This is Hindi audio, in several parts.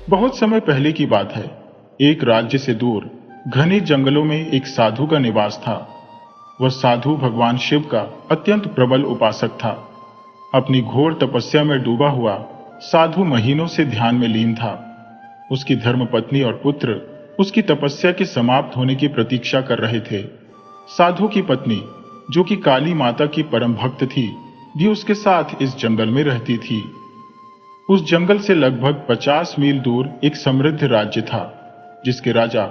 बहुत समय पहले की बात है। एक राज्य से दूर घने जंगलों में एक साधु का निवास था। वह साधु भगवान शिव का अत्यंत प्रबल उपासक था। अपनी घोर तपस्या में डूबा हुआ साधु महीनों से ध्यान में लीन था। उसकी धर्मपत्नी और पुत्र उसकी तपस्या के समाप्त होने की प्रतीक्षा कर रहे थे। साधु की पत्नी, जो कि काली माता की परम भक्त थी, भी उसके साथ इस जंगल में रहती थी। उस जंगल से लगभग 50 मील दूर एक समृद्ध राज्य था, जिसके राजा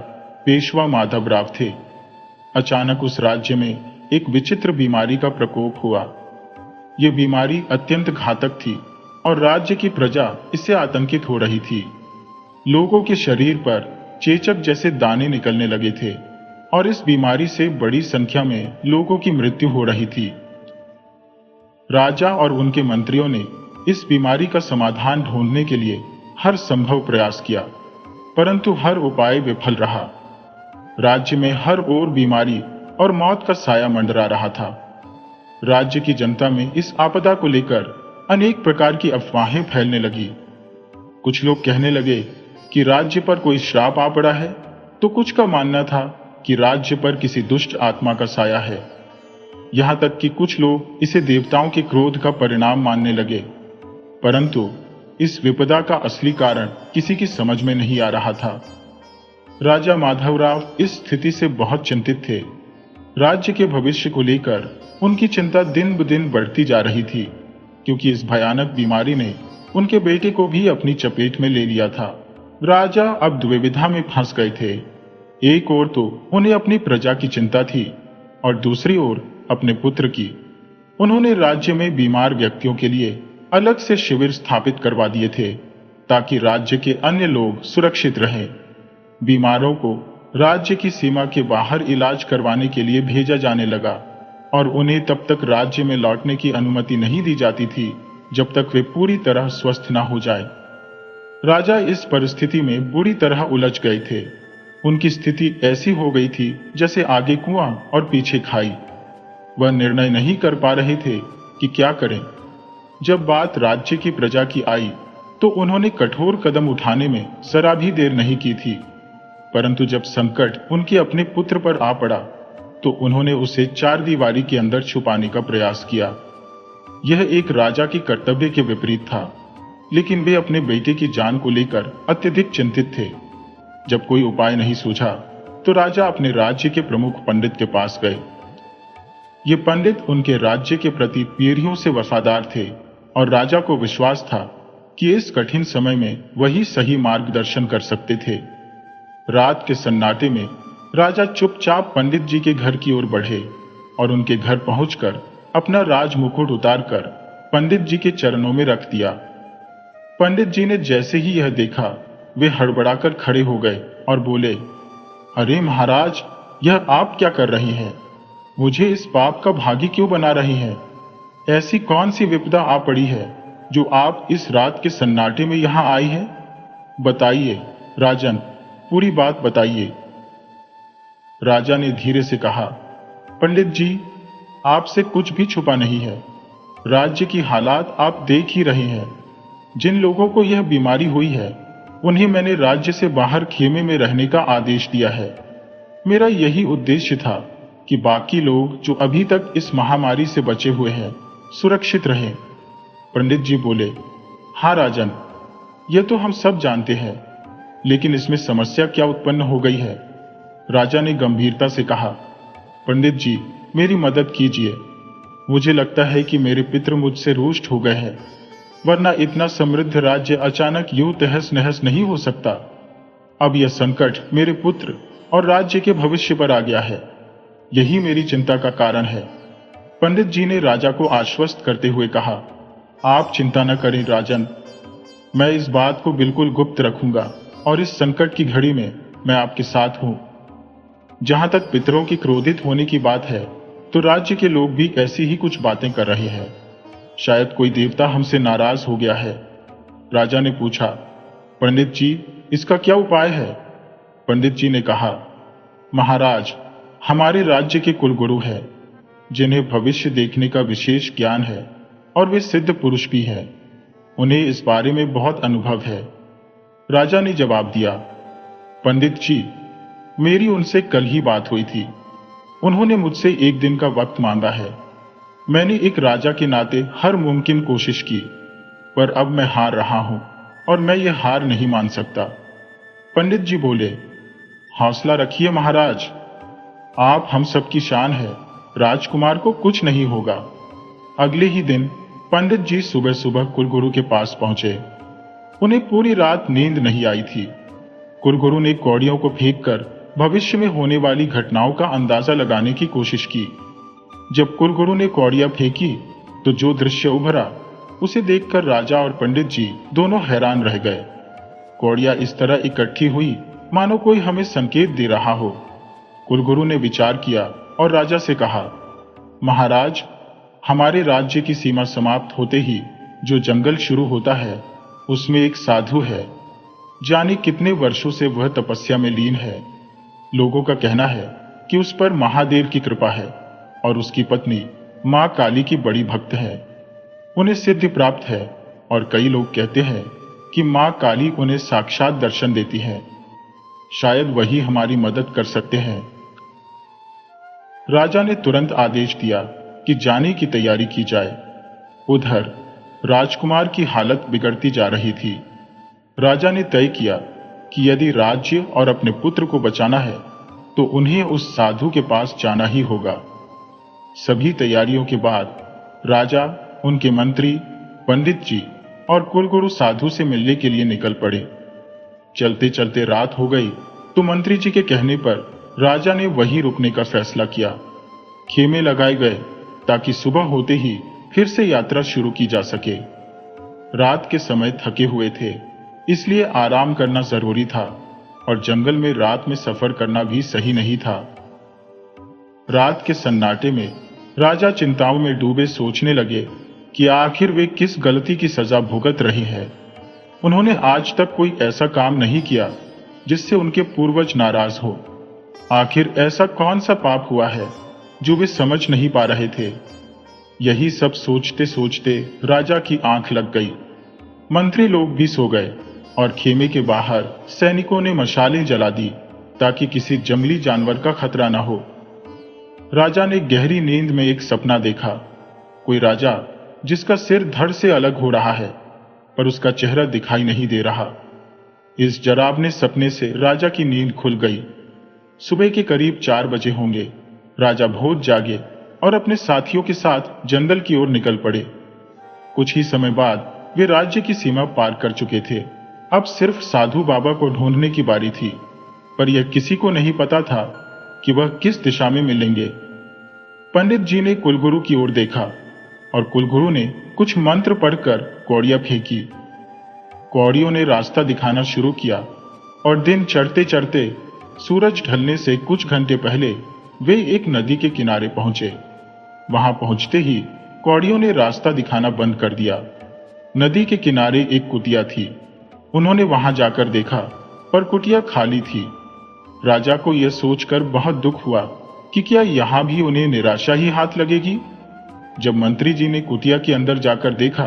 पेशवा माधवराव थे। अचानक उस राज्य में एक विचित्र बीमारी का प्रकोप हुआ। यह बीमारी अत्यंत घातक थी और राज्य की प्रजा इससे आतंकित हो रही थी। लोगों के शरीर पर चेचक जैसे दाने निकलने लगे थे और इस बीमारी से बड़ी संख्या में लोगों की मृत्यु हो रही थी। राजा और उनके मंत्रियों ने इस बीमारी का समाधान ढूंढने के लिए हर संभव प्रयास किया, परंतु हर उपाय विफल रहा। राज्य में हर ओर बीमारी और मौत का साया मंडरा रहा था। राज्य की जनता में इस आपदा को लेकर अनेक प्रकार की अफवाहें फैलने लगी। कुछ लोग कहने लगे कि राज्य पर कोई श्राप आ पड़ा है, तो कुछ का मानना था कि राज्य पर किसी दुष्ट आत्मा का साया है। यहां तक कि कुछ लोग इसे देवताओं के क्रोध का परिणाम मानने लगे। परंतु इस विपदा का असली कारण किसी की समझ में नहीं आ रहा था। राजा माधवराव इस स्थिति से बहुत चिंतित थे। राज्य के भविष्य को लेकर उनकी चिंता दिन ब दिन बढ़ती जा रही थी, क्योंकि इस भयानक बीमारी ने उनके बेटे को भी अपनी चपेट में ले लिया था। राजा अब दुविधा में फंस गए थे। एक ओर तो उन्हें अपनी प्रजा की चिंता थी और दूसरी ओर अपने पुत्र की। उन्होंने राज्य में बीमार व्यक्तियों के लिए अलग से शिविर स्थापित करवा दिए थे, ताकि राज्य के अन्य लोग सुरक्षित रहें। बीमारों को राज्य की सीमा के बाहर इलाज करवाने के लिए भेजा जाने लगा और उन्हें तब तक राज्य में लौटने की अनुमति नहीं दी जाती थी जब तक वे पूरी तरह स्वस्थ न हो जाए। राजा इस परिस्थिति में बुरी तरह उलझ गए थे। उनकी स्थिति ऐसी हो गई थी जैसे आगे कुआं और पीछे खाई। वह निर्णय नहीं कर पा रहे थे कि क्या करें। जब बात राज्य की प्रजा की आई तो उन्होंने कठोर कदम उठाने में जरा भी देर नहीं की थी, परंतु जब संकट उनके अपने पुत्र पर आ पड़ा तो उन्होंने उसे चार दीवारी के अंदर छुपाने का प्रयास किया। यह एक राजा की कर्तव्य के विपरीत था, लेकिन वे अपने बेटे की जान को लेकर अत्यधिक चिंतित थे। जब कोई उपाय नहीं सूझा तो राजा अपने राज्य के प्रमुख पंडित के पास गए। ये पंडित उनके राज्य के प्रति पीढ़ियों से वफादार थे और राजा को विश्वास था कि इस कठिन समय में वही सही मार्गदर्शन कर सकते थे। रात के सन्नाटे में राजा चुपचाप पंडित जी के घर की ओर बढ़े और उनके घर पहुंचकर अपना राज मुकुट उतारकर पंडित जी के चरणों में रख दिया। पंडित जी ने जैसे ही यह देखा, वे हड़बड़ाकर खड़े हो गए और बोले, अरे महाराज, यह आप क्या कर रहे हैं? मुझे इस पाप का भागी क्यों बना रहे हैं? ऐसी कौन सी विपदा आ पड़ी है जो आप इस रात के सन्नाटे में यहां आई है? बताइए राजन, पूरी बात बताइए। राजा ने धीरे से कहा, पंडित जी, आपसे कुछ भी छुपा नहीं है। राज्य की हालात आप देख ही रहे हैं। जिन लोगों को यह बीमारी हुई है, उन्हें मैंने राज्य से बाहर खेमे में रहने का आदेश दिया है। मेरा यही उद्देश्य था कि बाकी लोग जो अभी तक इस महामारी से बचे हुए हैं, सुरक्षित रहें। पंडित जी बोले, हाँ राजन, यह तो हम सब जानते हैं, लेकिन इसमें समस्या क्या उत्पन्न हो गई है? राजा ने गंभीरता से कहा, पंडित जी, मेरी मदद कीजिए। मुझे लगता है कि मेरे पितृ मुझसे रुष्ट हो गए हैं, वरना इतना समृद्ध राज्य अचानक यूं तहस नहस नहीं हो सकता। अब यह संकट मेरे पुत्र और राज्य के भविष्य पर आ गया है। यही मेरी चिंता का कारण है। पंडित जी ने राजा को आश्वस्त करते हुए कहा, आप चिंता न करें राजन, मैं इस बात को बिल्कुल गुप्त रखूंगा और इस संकट की घड़ी में मैं आपके साथ हूं। जहां तक पितरों की क्रोधित होने की बात है, तो राज्य के लोग भी ऐसी ही कुछ बातें कर रहे हैं। शायद कोई देवता हमसे नाराज हो गया है। राजा ने पूछा, पंडित जी, इसका क्या उपाय है? पंडित जी ने कहा, महाराज, हमारे राज्य के कुलगुरु हैं, जिन्हें भविष्य देखने का विशेष ज्ञान है और वे सिद्ध पुरुष भी हैं। उन्हें इस बारे में बहुत अनुभव है। राजा ने जवाब दिया, पंडित जी, मेरी उनसे कल ही बात हुई थी। उन्होंने मुझसे एक दिन का वक्त मांगा है। मैंने एक राजा के नाते हर मुमकिन कोशिश की, पर अब मैं हार रहा हूं और मैं ये हार नहीं मान सकता। पंडित जी बोले, हौसला रखिए महाराज, आप हम सबकी शान है, राजकुमार को कुछ नहीं होगा। अगले ही दिन पंडित जी सुबह सुबह कुलगुरु के पास पहुंचे। उन्हें पूरी रात नींद नहीं आई थी। कुलगुरु ने कौड़ियों को फेंककर भविष्य में होने वाली घटनाओं का अंदाजा लगाने की कोशिश की। जब कुलगुरु ने कौड़ियां फेंकी तो जो दृश्य उभरा उसे देखकर राजा और पंडित जी दोनों हैरान रह गए। कौड़ियां इस तरह इकट्ठी हुई मानो कोई हमें संकेत दे रहा हो। कुलगुरु ने विचार किया और राजा से कहा, महाराज, हमारे राज्य की सीमा समाप्त होते ही जो जंगल शुरू होता है उसमें एक साधु है। जाने कितने वर्षों से वह तपस्या में लीन है। लोगों का कहना है कि उस पर महादेव की कृपा है और उसकी पत्नी मां काली की बड़ी भक्त है। उन्हें सिद्धि प्राप्त है और कई लोग कहते हैं कि मां काली उन्हें साक्षात दर्शन देती है। शायद वही हमारी मदद कर सकते हैं। राजा ने तुरंत आदेश दिया कि जाने की तैयारी की जाए। उधर राजकुमार की हालत बिगड़ती जा रही थी। राजा ने तय किया कि यदि राज्य और अपने पुत्र को बचाना है तो उन्हें उस साधु के पास जाना ही होगा। सभी तैयारियों के बाद राजा, उनके मंत्री, पंडित जी और कुलगुरु साधु से मिलने के लिए निकल पड़े। चलते चलते रात हो गई तो मंत्री जी के कहने पर राजा ने वहीं रुकने का फैसला किया। खेमे लगाए गए ताकि सुबह होते ही फिर से यात्रा शुरू की जा सके। रात के समय थके हुए थे, इसलिए आराम करना जरूरी था और जंगल में रात में सफर करना भी सही नहीं था। रात के सन्नाटे में राजा चिंताओं में डूबे सोचने लगे कि आखिर वे किस गलती की सजा भुगत रहे हैं। उन्होंने आज तक कोई ऐसा काम नहीं किया जिससे उनके पूर्वज नाराज हो। आखिर ऐसा कौन सा पाप हुआ है जो वे समझ नहीं पा रहे थे। यही सब सोचते सोचते राजा की आंख लग गई। मंत्री लोग भी सो गए और खेमे के बाहर सैनिकों ने मशालें जला दी ताकि किसी जंगली जानवर का खतरा न हो। राजा ने गहरी नींद में एक सपना देखा। कोई राजा जिसका सिर धड़ से अलग हो रहा है पर उसका चेहरा दिखाई नहीं दे रहा। इस डरावने सपने से राजा की नींद खुल गई। सुबह के करीब 4 बजे होंगे। राजा भोज जागे और अपने साथियों के साथ जंगल की ओर निकल पड़े। कुछ ही समय बाद वे राज्य की सीमा पार कर चुके थे। अब सिर्फ साधु बाबा को ढूंढने की बारी थी, पर यह किसी को नहीं पता था कि वह किस दिशा में मिलेंगे। पंडित जी ने कुलगुरु की ओर देखा और कुलगुरु ने कुछ मंत्र पढ़कर कौड़ियां फेंकी। कौड़ियों ने रास्ता दिखाना शुरू किया और दिन चढ़ते चढ़ते सूरज ढलने से कुछ घंटे पहले वे एक नदी के किनारे पहुंचे। वहां पहुंचते ही कौड़ियों ने रास्ता दिखाना बंद कर दिया। नदी के किनारे एक कुटिया थी। उन्होंने वहां जाकर देखा पर कुटिया खाली थी। राजा को यह सोचकर बहुत दुख हुआ कि क्या यहां भी उन्हें निराशा ही हाथ लगेगी। जब मंत्री जी ने कुटिया के अंदर जाकर देखा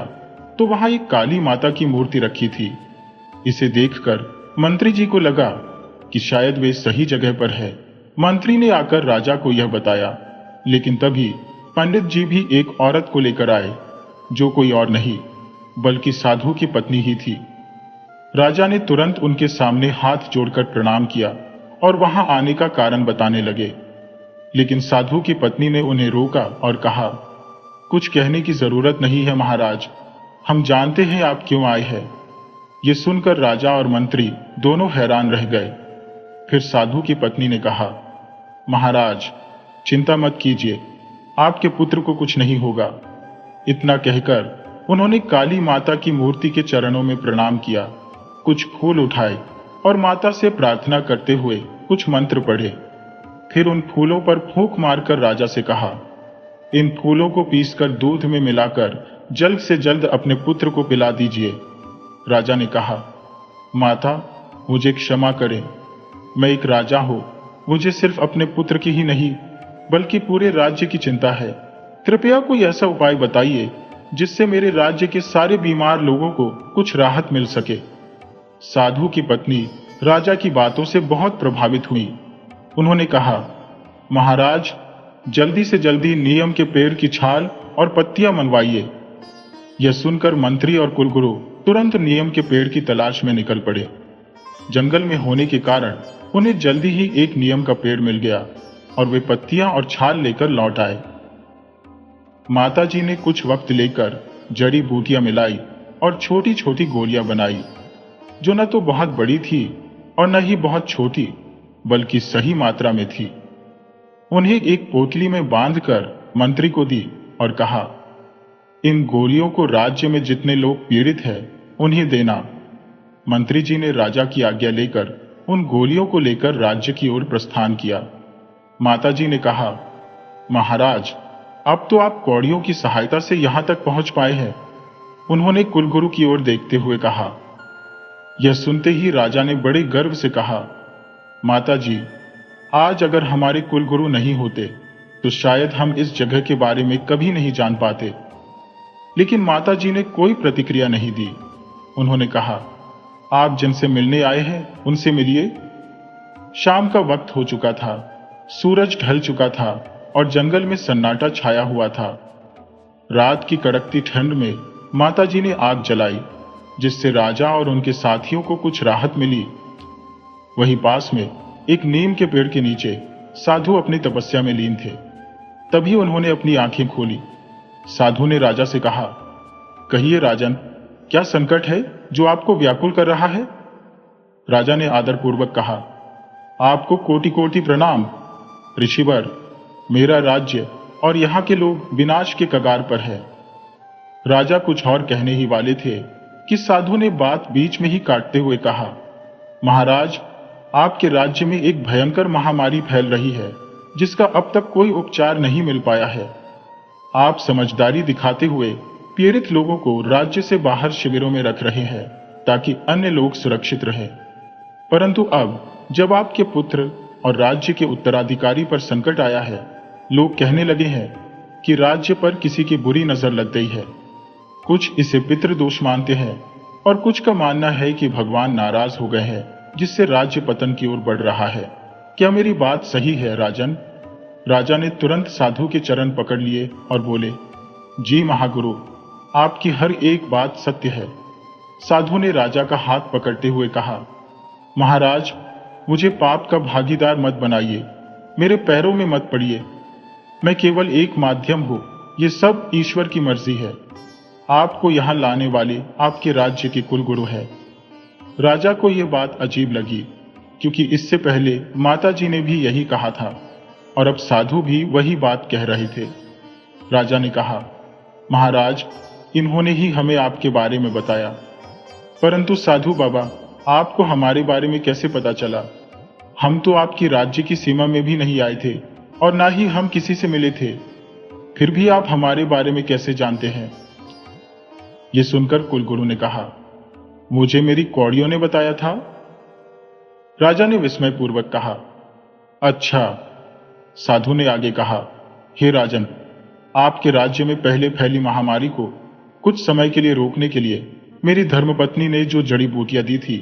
तो वहां एक काली माता की मूर्ति रखी थी। इसे देखकर मंत्री जी को लगा कि शायद वे सही जगह पर है। मंत्री ने आकर राजा को यह बताया, लेकिन तभी पंडित जी भी एक औरत को लेकर आए जो कोई और नहीं बल्कि साधु की पत्नी ही थी। राजा ने तुरंत उनके सामने हाथ जोड़कर प्रणाम किया और वहां आने का कारण बताने लगे, लेकिन साधु की पत्नी ने उन्हें रोका और कहा, कुछ कहने की जरूरत नहीं है महाराज, हम जानते हैं आप क्यों आए हैं। ये सुनकर राजा और मंत्री दोनों हैरान रह गए। फिर साधु की पत्नी ने कहा, महाराज चिंता मत कीजिए, आपके पुत्र को कुछ नहीं होगा। इतना कहकर उन्होंने काली माता की मूर्ति के चरणों में प्रणाम किया, कुछ फूल उठाए और माता से प्रार्थना करते हुए कुछ मंत्र पढ़े। फिर उन फूलों पर फूंक मारकर राजा से कहा, इन फूलों को पीसकर दूध में मिलाकर जल्द से जल्द अपने पुत्र को पिला दीजिए। राजा ने कहा, माता मुझे क्षमा करें, मैं एक राजा हूं, मुझे सिर्फ अपने पुत्र की ही नहीं बल्कि पूरे राज्य की चिंता है। कृपया कोई ऐसा उपाय बताइए जिससे मेरे राज्य के सारे बीमार लोगों को कुछ राहत मिल सके। साधु की पत्नी राजा की बातों से बहुत प्रभावित हुई। उन्होंने कहा, महाराज, जल्दी से जल्दी नियम के पेड़ की छाल और पत्तियां मनवाइए। यह सुनकर मंत्री और कुलगुरु तुरंत नियम के पेड़ की तलाश में निकल पड़े। जंगल में होने के कारण उन्हें जल्दी ही एक नियम का पेड़ मिल गया और वे पत्तियां और छाल लेकर लौट आए। माताजी ने कुछ वक्त लेकर जड़ी बूटियां मिलाई और छोटी छोटी गोलियां बनाई, जो न तो बहुत बड़ी थी और न ही बहुत छोटी, बल्कि सही मात्रा में थी। उन्हें एक पोटली में बांधकर मंत्री को दी और कहा, इन गोलियों को राज्य में जितने लोग पीड़ित हैं उन्हें देना। मंत्री जी ने राजा की आज्ञा लेकर उन गोलियों को लेकर राज्य की ओर प्रस्थान किया। माताजी ने कहा, महाराज, अब तो आप कौड़ियों की सहायता से यहां तक पहुंच पाए हैं। उन्होंने कुलगुरु की ओर देखते हुए कहा। यह सुनते ही राजा ने बड़े गर्व से कहा, माताजी, आज अगर हमारे कुलगुरु नहीं होते तो शायद हम इस जगह के बारे में कभी नहीं जान पाते। लेकिन माताजी ने कोई प्रतिक्रिया नहीं दी। उन्होंने कहा, आप जिनसे मिलने आए हैं उनसे मिलिए। शाम का वक्त हो चुका था, सूरज ढल चुका था और जंगल में सन्नाटा छाया हुआ था। रात की कड़कती ठंड में माताजी ने आग जलाई, जिससे राजा और उनके साथियों को कुछ राहत मिली। वहीं पास में एक नीम के पेड़ के नीचे साधु अपनी तपस्या में लीन थे। तभी उन्होंने अपनी आंखें खोली। साधु ने राजा से कहा, कहिए राजन, क्या संकट है जो आपको व्याकुल कर रहा है? राजा ने आदरपूर्वक कहा, आपको कोटि कोटि प्रणाम ऋषिवर। मेरा राज्य और यहाँ के लोग विनाश के कगार पर है। राजा कुछ और कहने ही वाले थे कि साधु ने बात बीच में ही काटते हुए कहा, महाराज, आपके राज्य में एक भयंकर महामारी फैल रही है जिसका अब तक कोई उपचार नहीं मिल पाया है। आप समझदारी दिखाते हुए पीड़ित लोगों को राज्य से बाहर शिविरों में रख रहे हैं ताकि अन्य लोग सुरक्षित रहें। परंतु अब जब आपके पुत्र और राज्य के उत्तराधिकारी पर संकट आया है, लोग कहने लगे हैं कि राज्य पर किसी की बुरी नजर लग गई है। कुछ इसे पितृदोष मानते हैं और कुछ का मानना है कि भगवान नाराज हो गए हैं, जिससे राज्य पतन की ओर बढ़ रहा है। क्या मेरी बात सही है राजन? राजा ने तुरंत साधु के चरण पकड़ लिए और बोले, जी महागुरु, आपकी हर एक बात सत्य है। साधु ने राजा का हाथ पकड़ते हुए कहा, महाराज, मुझे पाप का भागीदार मत बनाइए, मेरे पैरों में मत पड़िए। मैं केवल एक माध्यम हूं, ये सब ईश्वर की मर्जी है। आपको यहां लाने वाले आपके राज्य के कुलगुरु है। राजा को यह बात अजीब लगी, क्योंकि इससे पहले माताजी ने भी यही कहा था और अब साधु भी वही बात कह रहे थे। राजा ने कहा, महाराज, इन्होंने ही हमें आपके बारे में बताया। परंतु साधु बाबा, आपको हमारे बारे में कैसे पता चला? हम तो आपकी राज्य की सीमा में भी नहीं आए थे और ना ही हम किसी से मिले थे, फिर भी आप हमारे बारे में कैसे जानते हैं? यह सुनकर कुलगुरु ने कहा, मुझे मेरी कौड़ियों ने बताया था। राजा ने विस्मयपूर्वक कहा, अच्छा। साधु ने आगे कहा, हे राजन, आपके राज्य में पहले फैली महामारी को कुछ समय के लिए रोकने के लिए मेरी धर्मपत्नी ने जो जड़ी बूटियां दी थी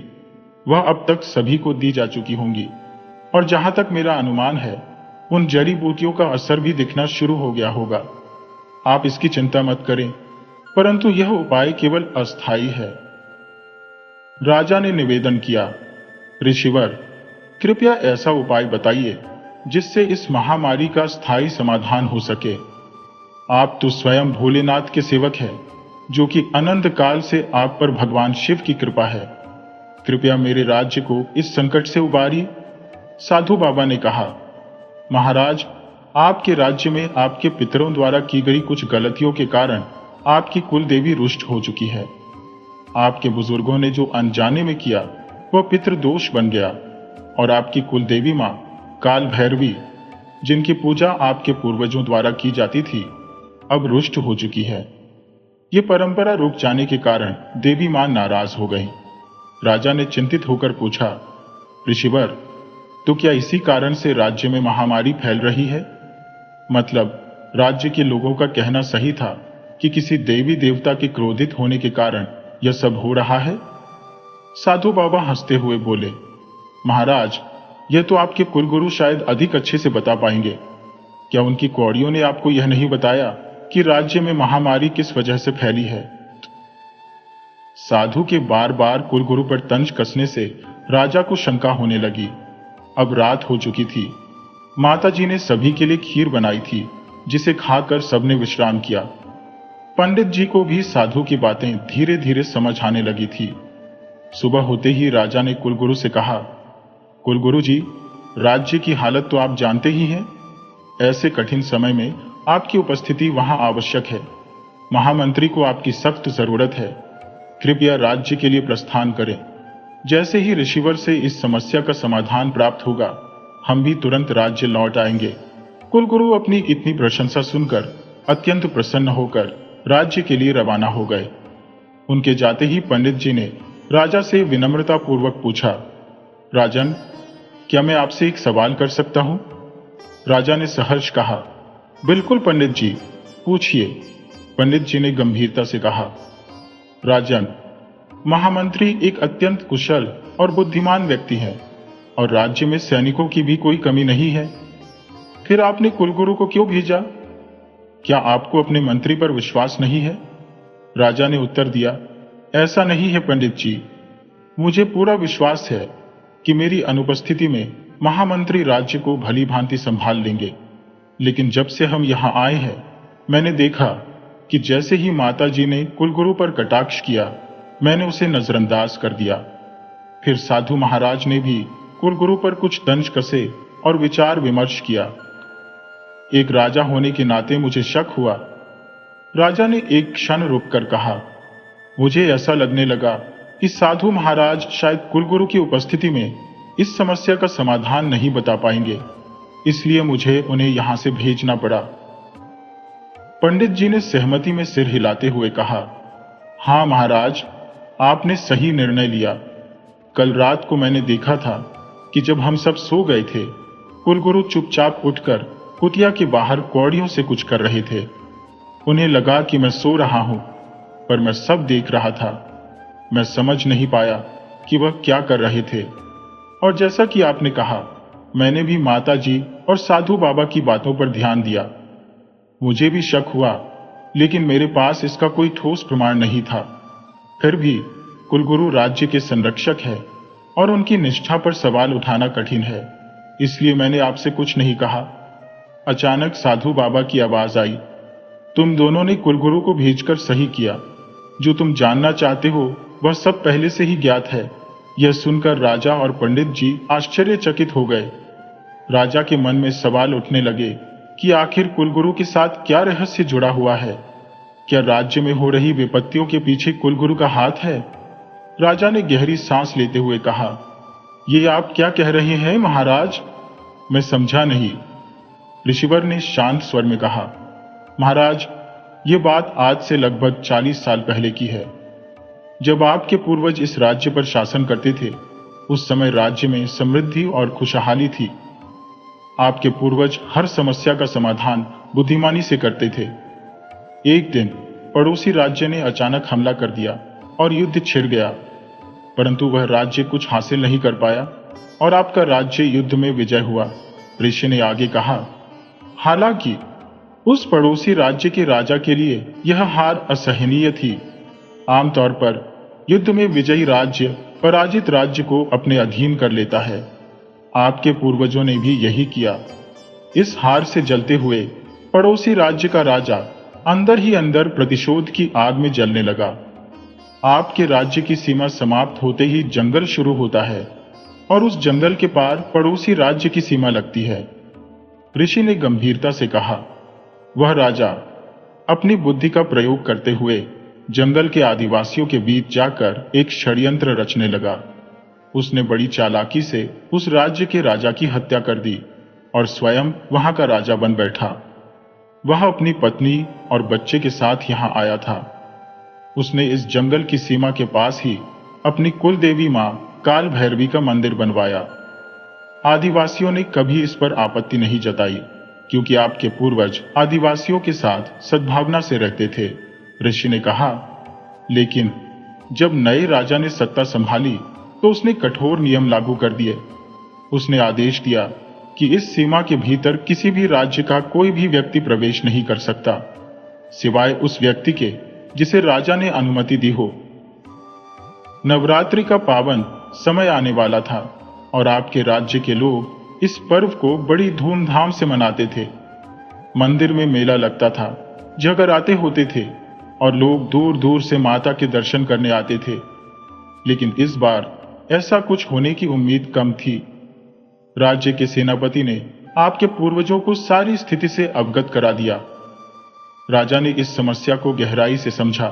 वह अब तक सभी को दी जा चुकी होंगी, और जहां तक मेरा अनुमान है उन जड़ी बूटियों का असर भी दिखना शुरू हो गया होगा। आप इसकी चिंता मत करें, परंतु यह उपाय केवल अस्थायी है। राजा ने निवेदन किया, ऋषिवर, कृपया ऐसा उपाय बताइए जिससे इस महामारी का स्थायी समाधान हो सके। आप तो स्वयं भोलेनाथ के सेवक हैं, जो कि अनंत काल से आप पर भगवान शिव की कृपा है। कृपया मेरे राज्य को इस संकट से उबारिए। साधु बाबा ने कहा, महाराज, आपके राज्य में आपके पितरों द्वारा की गई कुछ गलतियों के कारण आपकी कुल देवी रुष्ट हो चुकी है। आपके बुजुर्गों ने जो अनजाने में किया वह पितृदोष बन गया, और आपकी कुल देवी मां काल भैरवी, जिनकी पूजा आपके पूर्वजों द्वारा की जाती थी, अब रुष्ट हो चुकी है। ये परंपरा रुक जाने के कारण देवी मां नाराज हो गई। राजा ने चिंतित होकर पूछा, ऋषिवर, तो क्या इसी कारण से राज्य में महामारी फैल रही है? मतलब राज्य के लोगों का कहना सही था कि किसी देवी देवता के क्रोधित होने के कारण यह सब हो रहा है? साधु बाबा हंसते हुए बोले, महाराज, यह तो आपके कुलगुरु शायद अधिक अच्छे से बता पाएंगे। क्या उनकी कौड़ियों ने आपको यह नहीं बताया कि राज्य में महामारी किस वजह से फैली है? साधु के बार बार कुलगुरु पर तंज कसने से राजा को शंका होने लगी। अब रात हो चुकी थी। माताजी ने सभी के लिए खीर बनाई थी, जिसे खाकर सबने विश्राम किया। पंडित जी को भी साधु की बातें धीरे धीरे समझ आने लगी थी। सुबह होते ही राजा ने कुलगुरु से कहा, कुलगुरु जी, राज्य की हालत तो आप जानते ही हैं। ऐसे कठिन समय में आपकी उपस्थिति वहां आवश्यक है। महामंत्री को आपकी सख्त जरूरत है। कृपया राज्य के लिए प्रस्थान करें। जैसे ही ऋषिवर से इस समस्या का समाधान प्राप्त होगा, हम भी तुरंत राज्य लौट आएंगे। कुलगुरु अपनी इतनी प्रशंसा सुनकर अत्यंत प्रसन्न होकर राज्य के लिए रवाना हो गए। उनके जाते ही पंडित जी ने राजा से विनम्रता पूर्वक पूछा, राजन, क्या मैं आपसे एक सवाल कर सकता हूं? राजा ने सहर्ष कहा, बिल्कुल पंडित जी, पूछिए। पंडित जी ने गंभीरता से कहा, राजन, महामंत्री एक अत्यंत कुशल और बुद्धिमान व्यक्ति है और राज्य में सैनिकों की भी कोई कमी नहीं है। फिर आपने कुलगुरु को क्यों भेजा? क्या आपको अपने मंत्री पर विश्वास नहीं है? राजा ने उत्तर दिया, ऐसा नहीं है पंडित जी, मुझे पूरा विश्वास है कि मेरी अनुपस्थिति में महामंत्री राज्य को भली भांति संभाल लेंगे। लेकिन जब से हम यहां आए हैं, मैंने देखा कि जैसे ही माता जी ने कुलगुरु पर कटाक्ष किया, मैंने उसे नजरअंदाज कर दिया। फिर साधु महाराज ने भी कुलगुरु पर कुछ तंज कसे और विचार विमर्श किया। एक राजा होने के नाते मुझे शक हुआ। राजा ने एक क्षण रुककर कहा, मुझे ऐसा लगने लगा कि साधु महाराज शायद कुलगुरु की उपस्थिति में इस समस्या का समाधान नहीं बता पाएंगे, इसलिए मुझे उन्हें यहां से भेजना पड़ा। पंडित जी ने सहमति में सिर हिलाते हुए कहा, हां महाराज, आपने सही निर्णय लिया। कल रात को मैंने देखा था कि जब हम सब सो गए थे, कुलगुरु चुपचाप उठकर कुटिया के बाहर कौड़ियों से कुछ कर रहे थे। उन्हें लगा कि मैं सो रहा हूं, पर मैं सब देख रहा था। मैं समझ नहीं पाया कि वह क्या कर रहे थे। और जैसा कि आपने कहा, मैंने भी माता जी और साधु बाबा की बातों पर ध्यान दिया। मुझे भी शक हुआ, लेकिन मेरे पास इसका कोई ठोस प्रमाण नहीं था। फिर भी कुलगुरु राज्य के संरक्षक है और उनकी निष्ठा पर सवाल उठाना कठिन है, इसलिए मैंने आपसे कुछ नहीं कहा। अचानक साधु बाबा की आवाज आई, तुम दोनों ने कुलगुरु को भेजकर सही किया। जो तुम जानना चाहते हो वह सब पहले से ही ज्ञात है। यह सुनकर राजा और पंडित जी आश्चर्यचकित हो गए। राजा के मन में सवाल उठने लगे कि आखिर कुलगुरु के साथ क्या रहस्य जुड़ा हुआ है। क्या राज्य में हो रही विपत्तियों के पीछे कुलगुरु का हाथ है? राजा ने गहरी सांस लेते हुए कहा, ये आप क्या कह रहे हैं महाराज? मैं समझा नहीं। ऋषिवर ने शांत स्वर में कहा, महाराज, ये बात आज से लगभग 40 साल पहले की है। जब आपके पूर्वज इस राज्य पर शासन करते थे, उस समय राज्य में समृद्धि और खुशहाली थी। आपके पूर्वज हर समस्या का समाधान बुद्धिमानी से करते थे। एक दिन पड़ोसी राज्य ने अचानक हमला कर दिया और युद्ध छिड़ गया, परंतु वह राज्य कुछ हासिल नहीं कर पाया और आपका राज्य युद्ध में विजय हुआ। ऋषि ने आगे कहा, हालांकि उस पड़ोसी राज्य के राजा के लिए यह हार असहनीय थी। आमतौर पर युद्ध में विजयी राज्य पराजित राज्य को अपने अधीन कर लेता है। आपके पूर्वजों ने भी यही किया। इस हार से जलते हुए पड़ोसी राज्य का राजा अंदर ही अंदर प्रतिशोध की आग में जलने लगा। आपके राज्य की सीमा समाप्त होते ही जंगल शुरू होता है और उस जंगल के पार पड़ोसी राज्य की सीमा लगती है। ऋषि ने गंभीरता से कहा, वह राजा अपनी बुद्धि का प्रयोग करते हुए जंगल के आदिवासियों के बीच जाकर एक षड्यंत्र रचने लगा। उसने बड़ी चालाकी से उस राज्य के राजा की हत्या कर दी और स्वयं वहां का राजा बन बैठा। वह अपनी पत्नी और बच्चे के साथ यहां आया था। उसने इस जंगल की सीमा के पास ही अपनी कुल देवी मां काल भैरवी का मंदिर बनवाया। आदिवासियों ने कभी इस पर आपत्ति नहीं जताई, क्योंकि आपके पूर्वज आदिवासियों के साथ सद्भावना से रहते थे। ऋषि ने कहा, लेकिन जब नए राजा ने सत्ता संभाली तो उसने कठोर नियम लागू कर दिए। उसने आदेश दिया कि इस सीमा के भीतर किसी भी राज्य का कोई भी व्यक्ति प्रवेश नहीं कर सकता, सिवाय उस व्यक्ति के जिसे राजा ने अनुमति दी हो। नवरात्रि का पावन समय आने वाला था और आपके राज्य के लोग इस पर्व को बड़ी धूमधाम से मनाते थे। मंदिर में मेला लगता था, जगराते होते थे और लोग दूर दूर से माता के दर्शन करने आते थे। लेकिन इस बार ऐसा कुछ होने की उम्मीद कम थी। राज्य के सेनापति ने आपके पूर्वजों को सारी स्थिति से अवगत करा दिया। राजा ने इस समस्या को गहराई से समझा,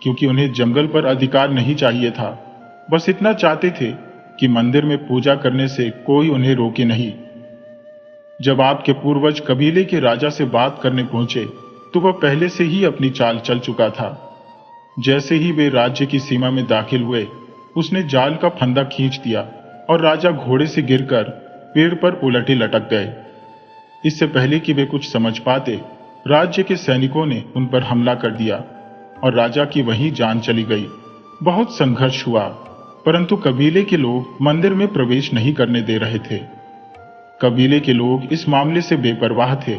क्योंकि उन्हें जंगल पर अधिकार नहीं चाहिए था। बस इतना चाहते थे कि मंदिर में पूजा करने से कोई उन्हें रोके नहीं। जब आपके पूर्वज कबीले के राजा से बात करने पहुंचे तो वह पहले से ही अपनी चाल चल चुका था। जैसे ही वे राज्य की सीमा में दाखिल हुए, उसने जाल का फंदा खींच दिया और राजा घोड़े से गिरकर पेड़ पर उलटे लटक गए। इससे पहले कि वे कुछ समझ पाते, राज्य के सैनिकों ने उन पर हमला कर दिया और राजा की वहीं जान चली गई। बहुत संघर्ष हुआ, परंतु कबीले के लोग मंदिर में प्रवेश नहीं करने दे रहे थे। कबीले के लोग इस मामले से बेपरवाह थे,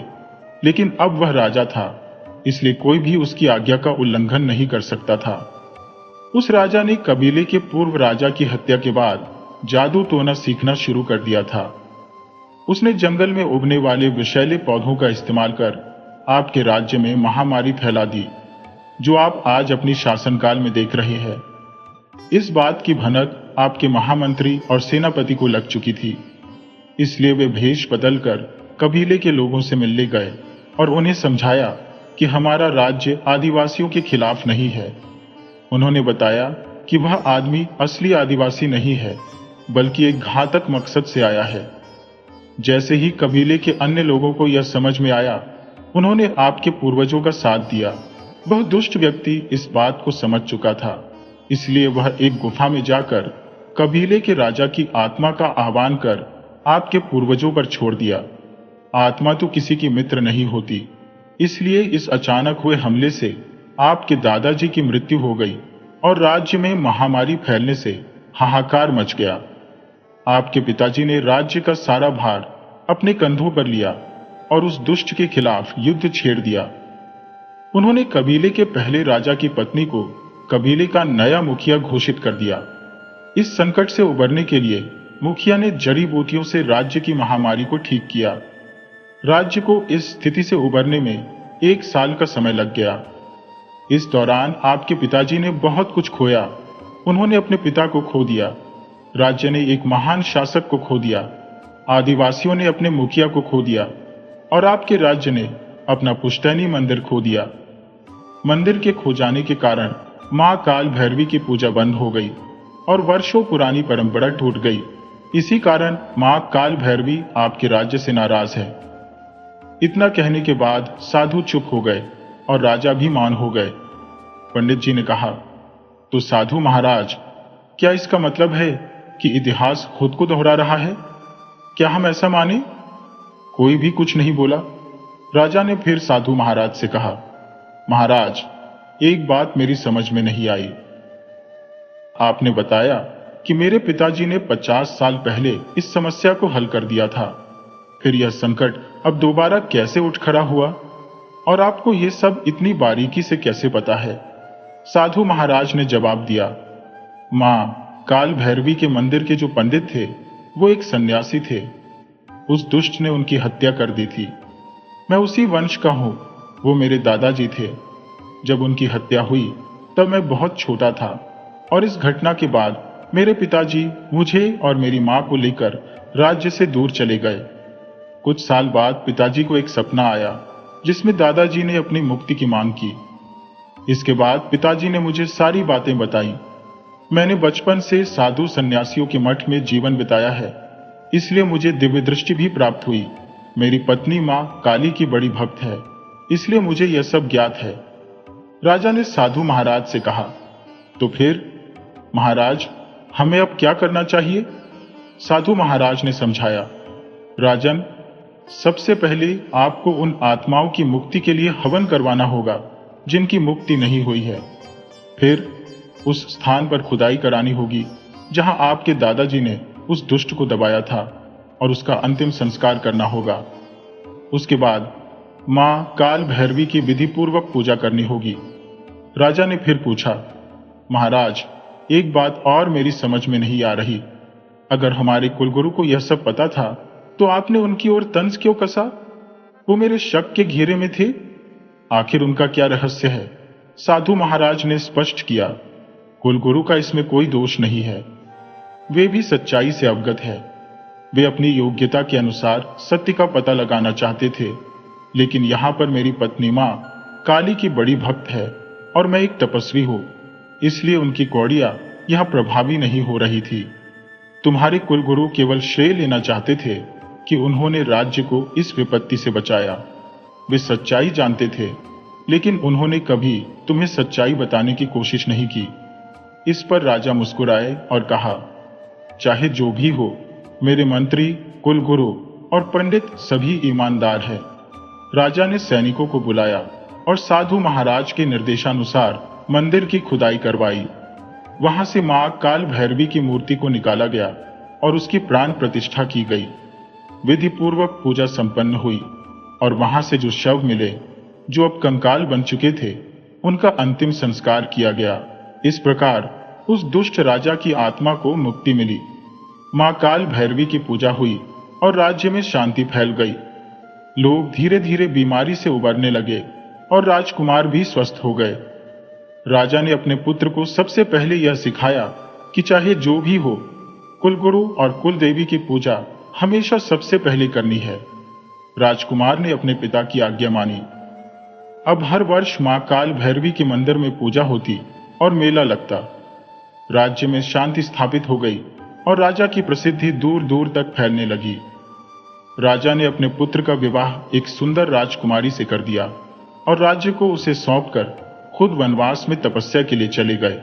लेकिन अब वह राजा था, इसलिए कोई भी उसकी आज्ञा का उल्लंघन नहीं कर सकता था। उस राजा ने कबीले के पूर्व राजा की हत्या के बाद जादू टोना सीखना शुरू कर दिया था। उसने जंगल में उगने वाले विषैले पौधों का इस्तेमाल कर आपके राज्य में महामारी फैला दी, जो आप आज अपनी शासनकाल में देख रहे हैं। इस बात की भनक आपके महामंत्री और सेनापति को लग चुकी थी, इसलिए वे भेष बदलकर कबीले के लोगों से मिलने गए और उन्हें समझाया कि हमारा राज्य आदिवासियों के खिलाफ नहीं है। उन्होंने बताया कि वह आदमी असली आदिवासी नहीं है, बल्कि एक घातक मकसद से आया है। जैसे ही कबीले के अन्य लोगों को यह समझ में आया, उन्होंने आपके पूर्वजों का साथ दिया। वह दुष्ट व्यक्ति इस बात को समझ चुका था, इसलिए वह एक गुफा में जाकर कबीले के राजा की आत्मा का आह्वान कर आपके पूर्वजों पर छोड़ दिया। आत्मा तो किसी की मित्र नहीं होती, इसलिए इस अचानक हुए हमले से आपके दादाजी की मृत्यु हो गई और राज्य में महामारी फैलने से हाहाकार मच गया। आपके पिताजी ने राज्य का सारा भार अपने कंधों पर लिया और उस दुष्ट के खिलाफ युद्ध छेड़ दिया। उन्होंने कबीले के पहले राजा की पत्नी को कबीले का नया मुखिया घोषित कर दिया। इस संकट से उबरने के लिए मुखिया ने जड़ी बूटियों से राज्य की महामारी को ठीक किया। राज्य को इस स्थिति से उबरने में 1 साल का समय लग गया। इस दौरान आपके पिताजी ने बहुत कुछ खोया। उन्होंने अपने पिता को खो दिया, राज्य ने एक महान शासक को खो दिया, आदिवासियों ने अपने मुखिया को खो दिया और आपके राज्य ने अपना पुश्तैनी मंदिर खो दिया। मंदिर के खो जाने के कारण मां काल भैरवी की पूजा बंद हो गई और वर्षों पुरानी परंपरा टूट गई। इसी कारण मां काल भैरवी आपके राज्य से नाराज है। इतना कहने के बाद साधु चुप हो गए और राजा भी मौन हो गए। पंडित जी ने कहा, तो साधु महाराज, क्या इसका मतलब है कि इतिहास खुद को दोहरा रहा है? क्या हम ऐसा माने? कोई भी कुछ नहीं बोला। राजा ने फिर साधु महाराज से कहा, महाराज, एक बात मेरी समझ में नहीं आई। आपने बताया कि मेरे पिताजी ने 50 साल पहले इस समस्या को हल कर दिया था, फिर यह संकट अब दोबारा कैसे उठ खड़ा हुआ और आपको यह सब इतनी बारीकी से कैसे पता है? साधु महाराज ने जवाब दिया, मां काल भैरवी के मंदिर के जो पंडित थे वो एक सन्यासी थे। उस दुष्ट ने उनकी हत्या कर दी थी। मैं उसी वंश का हूं, वो मेरे दादाजी थे। जब उनकी हत्या हुई तब मैं बहुत छोटा था और इस घटना के बाद मेरे पिताजी मुझे और मेरी मां को लेकर राज्य से दूर चले गए। कुछ साल बाद पिताजी को एक सपना आया जिसमें दादाजी ने अपनी मुक्ति की मांग की। इसके बाद पिताजी ने मुझे सारी बातें बताई। मैंने बचपन से साधु सन्यासियों के मठ में जीवन बिताया है, इसलिए मुझे दिव्य दृष्टि भी प्राप्त हुई। मेरी पत्नी मां काली की बड़ी भक्त है, इसलिए मुझे यह सब ज्ञात है। राजा ने साधु महाराज से कहा, तो फिर महाराज, हमें अब क्या करना चाहिए? साधु महाराज ने समझाया, राजन, सबसे पहले आपको उन आत्माओं की मुक्ति के लिए हवन करवाना होगा जिनकी मुक्ति नहीं हुई है। फिर उस स्थान पर खुदाई करानी होगी जहां आपके दादाजी ने उस दुष्ट को दबाया था, और उसका अंतिम संस्कार करना होगा। उसके बाद मां काल भैरवी की विधि पूर्वक पूजा करनी होगी। राजा ने फिर पूछा, महाराज, एक बात और मेरी समझ में नहीं आ रही। अगर हमारे कुलगुरु को यह सब पता था तो आपने उनकी ओर तंज क्यों कसा? वो मेरे शक के घेरे में थे। आखिर उनका क्या रहस्य है? साधु महाराज ने स्पष्ट किया, कुलगुरु का इसमें कोई दोष नहीं है। वे भी सच्चाई से अवगत है। वे अपनी योग्यता के अनुसार सत्य का पता लगाना चाहते थे, लेकिन यहां पर मेरी पत्नी मां काली की बड़ी भक्त है और मैं एक तपस्वी हूं, इसलिए उनकी कौड़ियां यहां प्रभावी नहीं हो रही थी। तुम्हारे कुलगुरु केवल श्रेय लेना चाहते थे कि उन्होंने राज्य को इस विपत्ति से बचाया। वे सच्चाई जानते थे, लेकिन उन्होंने कभी तुम्हें सच्चाई बताने की कोशिश नहीं की। इस पर राजा मुस्कुराए और कहा, चाहे जो भी हो, मेरे मंत्री, कुलगुरु और पंडित सभी ईमानदार हैं। राजा ने सैनिकों को बुलाया और साधु महाराज के निर्देशानुसार मंदिर की खुदाई करवाई। वहां से मां काल भैरवी की मूर्ति को निकाला गया और उसकी प्राण प्रतिष्ठा की गई। विधि पूर्वक पूजा संपन्न हुई और वहां से जो शव मिले, जो अब कंकाल बन चुके थे, उनका अंतिम संस्कार किया गया। इस प्रकार उस दुष्ट राजा की आत्मा को मुक्ति मिली। मां काल भैरवी की पूजा हुई और राज्य में शांति फैल गई। लोग धीरे धीरे बीमारी से उबरने लगे और राजकुमार भी स्वस्थ हो गए। राजा ने अपने पुत्र को सबसे पहले यह सिखाया कि चाहे जो भी हो, कुलगुरु और कुलदेवी की पूजा हमेशा सबसे पहले करनी है। राजकुमार ने अपने पिता की आज्ञा मानी। अब हर वर्ष मां काल भैरवी के मंदिर में पूजा होती और मेला लगता। राज्य में शांति स्थापित हो गई और राजा की प्रसिद्धि दूर दूर तक फैलने लगी। राजा ने अपने पुत्र का विवाह एक सुंदर राजकुमारी से कर दिया और राज्य को उसे सौंपकर खुद वनवास में तपस्या के लिए चले गए।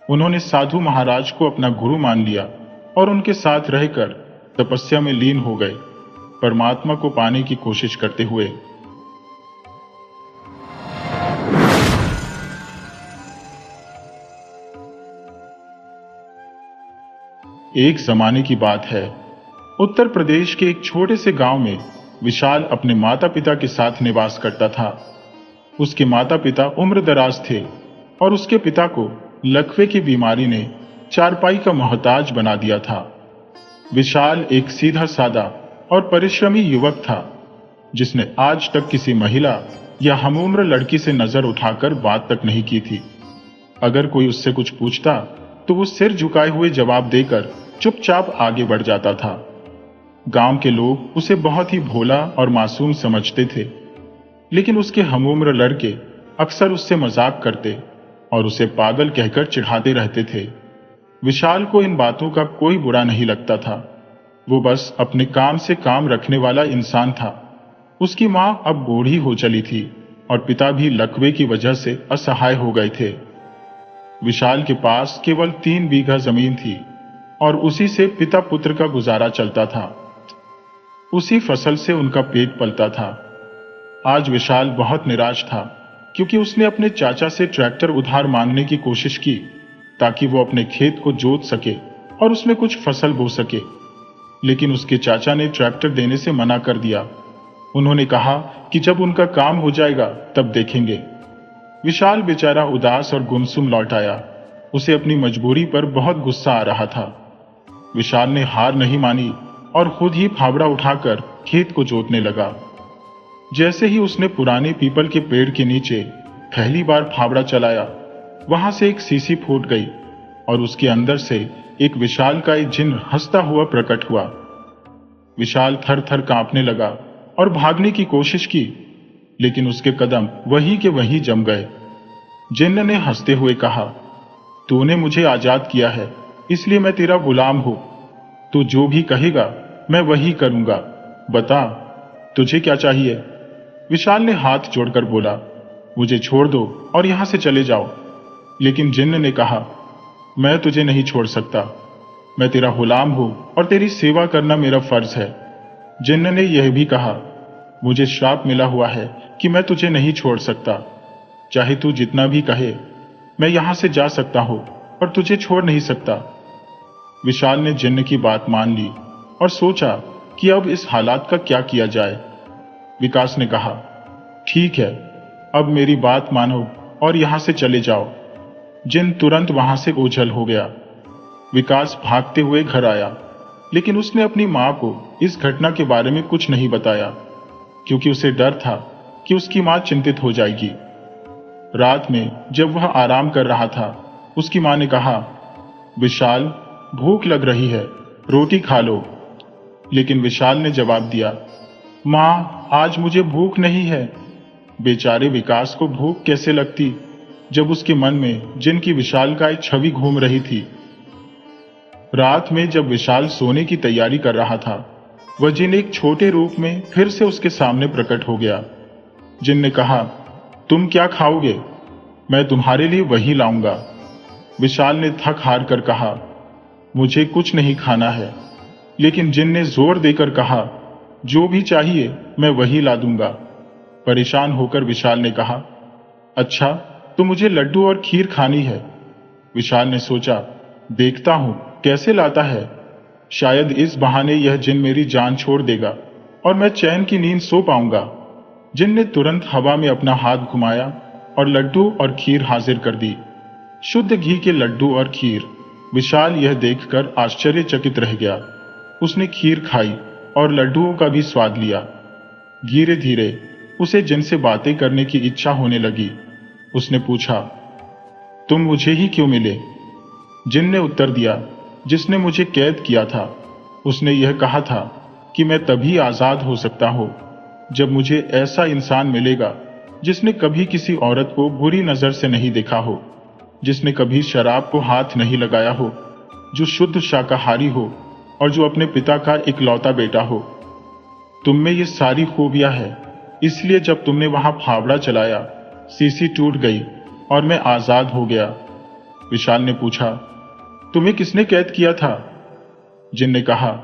उन्होंने साधु महाराज को अपना गुरु मान लिया और उनके साथ रहकर तपस्या में लीन हो गए, परमात्मा को पाने की कोशिश करते हुए। एक जमाने की बात है, उत्तर प्रदेश के एक छोटे से गांव में विशाल अपने माता पिता के साथ निवास करता था। उसके माता पिता उम्र दराज थे और उसके पिता को लकवे की बीमारी ने चारपाई का मोहताज बना दिया था। विशाल एक सीधा सादा और परिश्रमी युवक था, जिसने आज तक किसी महिला या हमउम्र लड़की से नजर उठाकर बात तक नहीं की थी। अगर कोई उससे कुछ पूछता तो वो सिर झुकाए हुए जवाब देकर चुपचाप आगे बढ़ जाता था। गांव के लोग उसे बहुत ही भोला और मासूम समझते थे, लेकिन उसके हमउम्र लड़के अक्सर उससे मजाक करते और उसे पागल कहकर चिढ़ाते रहते थे। विशाल को इन बातों का कोई बुरा नहीं लगता था। वो बस अपने काम से काम रखने वाला इंसान था। उसकी मां अब बूढ़ी हो चली थी और पिता भी लकवे की वजह से असहाय हो गए थे। विशाल के पास केवल 3 बीघा जमीन थी और उसी से पिता पुत्र का गुजारा चलता था। उसी फसल से उनका पेट पलता था। आज विशाल बहुत निराश था, क्योंकि उसने अपने चाचा से ट्रैक्टर उधार मांगने की कोशिश की ताकि वो अपने खेत को जोत सके और उसमें कुछ फसल बो सके, लेकिन उसके चाचा ने ट्रैक्टर देने से मना कर दिया। उन्होंने कहा कि जब उनका काम हो जाएगा तब देखेंगे। विशाल बेचारा उदास और गुमसुम लौट आया। उसे अपनी मजबूरी पर बहुत गुस्सा आ रहा था। विशाल ने हार नहीं मानी और खुद ही फावड़ा उठाकर खेत को जोतने लगा। जैसे ही उसने पुराने पीपल के पेड़ के नीचे पहली बार फावड़ा चलाया, वहां से एक सीसी फूट गई और उसके अंदर से एक विशालकाय जिन्न हंसता हुआ प्रकट हुआ। विशाल थर थर कांपने लगा और भागने की कोशिश की, लेकिन उसके कदम वहीं के वहीं जम गए। जिन्न ने हंसते हुए कहा, तूने मुझे आजाद किया है, इसलिए मैं तेरा गुलाम हूं। तू जो भी कहेगा मैं वही करूंगा। बता, तुझे क्या चाहिए? विशाल ने हाथ जोड़कर बोला, मुझे छोड़ दो और यहां से चले जाओ। लेकिन जिन्न ने कहा, मैं तुझे नहीं छोड़ सकता। मैं तेरा गुलाम हूं और तेरी सेवा करना मेरा फर्ज है। जिन्न ने यह भी कहा, मुझे श्राप मिला हुआ है कि मैं तुझे नहीं छोड़ सकता। चाहे तू जितना भी कहे, मैं यहां से जा सकता हूं और तुझे छोड़ नहीं सकता। विशाल ने जिन्न की बात मान ली और सोचा कि अब इस हालात का क्या किया जाए। विकास ने कहा, ठीक है, अब मेरी बात मानो और यहां से चले जाओ। जिन्न तुरंत वहां से ओझल हो गया। विकास भागते हुए घर आया, लेकिन उसने अपनी मां को इस घटना के बारे में कुछ नहीं बताया, क्योंकि उसे डर था कि उसकी मां चिंतित हो जाएगी। रात में जब वह आराम कर रहा था, उसकी मां ने कहा, विशाल, भूख लग रही है, रोटी खा लो। लेकिन विशाल ने जवाब दिया, मां, आज मुझे भूख नहीं है। बेचारे विकास को भूख कैसे लगती जब उसके मन में जिन्न की विशालकाय छवि घूम रही थी। रात में जब विशाल सोने की तैयारी कर रहा था, वह जिन्न एक छोटे रूप में फिर से उसके सामने प्रकट हो गया। जिन्न ने कहा, तुम क्या खाओगे? मैं तुम्हारे लिए वही लाऊंगा। विशाल ने थक हार कर कहा, मुझे कुछ नहीं खाना है। लेकिन जिन्न ने जोर देकर कहा, जो भी चाहिए मैं वही ला दूंगा। परेशान होकर विशाल ने कहा, अच्छा, तो मुझे लड्डू और खीर खानी है। विशाल ने सोचा, देखता हूं कैसे लाता है। शायद इस बहाने यह जिन्न मेरी जान छोड़ देगा और मैं चैन की नींद सो पाऊंगा। जिन्न ने तुरंत हवा में अपना हाथ घुमाया और लड्डू और खीर हाजिर कर दी। शुद्ध घी के लड्डू और खीर। विशाल यह देखकर आश्चर्यचकित रह गया। उसने खीर खाई और लड्डुओं का भी स्वाद लिया। धीरे धीरे उसे जिन्न से बातें करने की इच्छा होने लगी। उसने पूछा, तुम मुझे ही क्यों मिले? जिन्न ने उत्तर दिया, जिसने मुझे कैद किया था, उसने यह कहा था कि मैं तभी आजाद हो सकता हूं जब मुझे ऐसा इंसान मिलेगा जिसने कभी किसी औरत को बुरी नजर से नहीं देखा हो, जिसने कभी शराब को हाथ नहीं लगाया हो, जो शुद्ध शाकाहारी हो और जो अपने पिता का इकलौता बेटा हो। तुम में ये सारी खूबियां हैं, इसलिए जब तुमने वहां फावड़ा चलाया, सीसी टूट गई और मैं आजाद हो गया। विशाल ने पूछा, तुम्हें किसने कैद किया था? जिन्न ने कहा,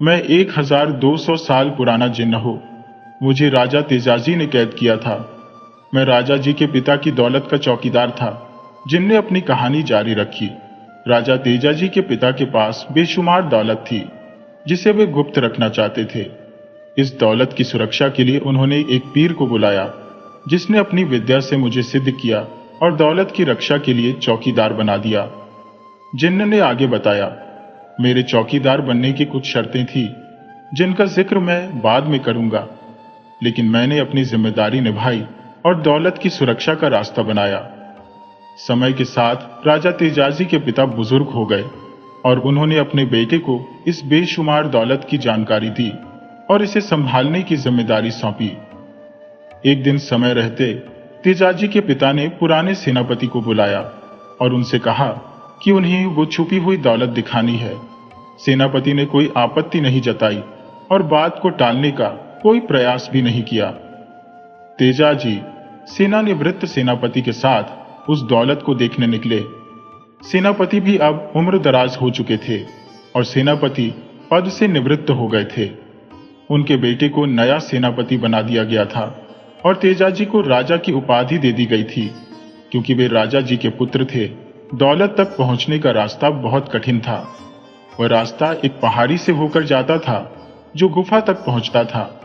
मैं 1200 साल पुराना जिन्न हूं। मुझे राजा तेजाजी ने कैद किया था। मैं राजा जी के पिता की दौलत का चौकीदार था। जिन्न ने अपनी कहानी जारी रखी। राजा तेजाजी के पिता के पास बेशुमार दौलत थी, जिसे वे गुप्त रखना चाहते थे। इस दौलत की सुरक्षा के लिए उन्होंने एक पीर को बुलाया, जिसने अपनी विद्या से मुझे सिद्ध किया और दौलत की रक्षा के लिए चौकीदार बना दिया। जिन्न ने आगे बताया, मेरे चौकीदार बनने की कुछ शर्तें थी, जिनका जिक्र मैं बाद में करूंगा, लेकिन मैंने अपनी जिम्मेदारी निभाई और दौलत की सुरक्षा का रास्ता बनाया। समय के साथ राजा तेजाजी के पिता बुजुर्ग हो गए और उन्होंने अपने बेटे को इस बेशुमार दौलत की जानकारी दी और इसे संभालने की जिम्मेदारी सौंपी। एक दिन समय रहते तेजाजी के पिता ने पुराने सेनापति को बुलाया और उनसे कहा कि उन्हें वो छुपी हुई दौलत दिखानी है। सेनापति ने कोई आपत्ति नहीं जताई और बात को टालने का कोई प्रयास भी नहीं किया। तेजाजी सेनानिवृत्त सेनापति के साथ उस दौलत को देखने निकले। सेनापति भी अब उम्र दराज हो चुके थे और सेनापति पद से निवृत्त हो गए थे। उनके बेटे को नया सेनापति बना दिया गया था और तेजाजी को राजा की उपाधि दे दी गई थी, क्योंकि वे राजा जी के पुत्र थे। दौलत तक पहुंचने का रास्ता बहुत कठिन था। वह रास्ता एक पहाड़ी से होकर जाता था जो गुफा तक पहुंचता था।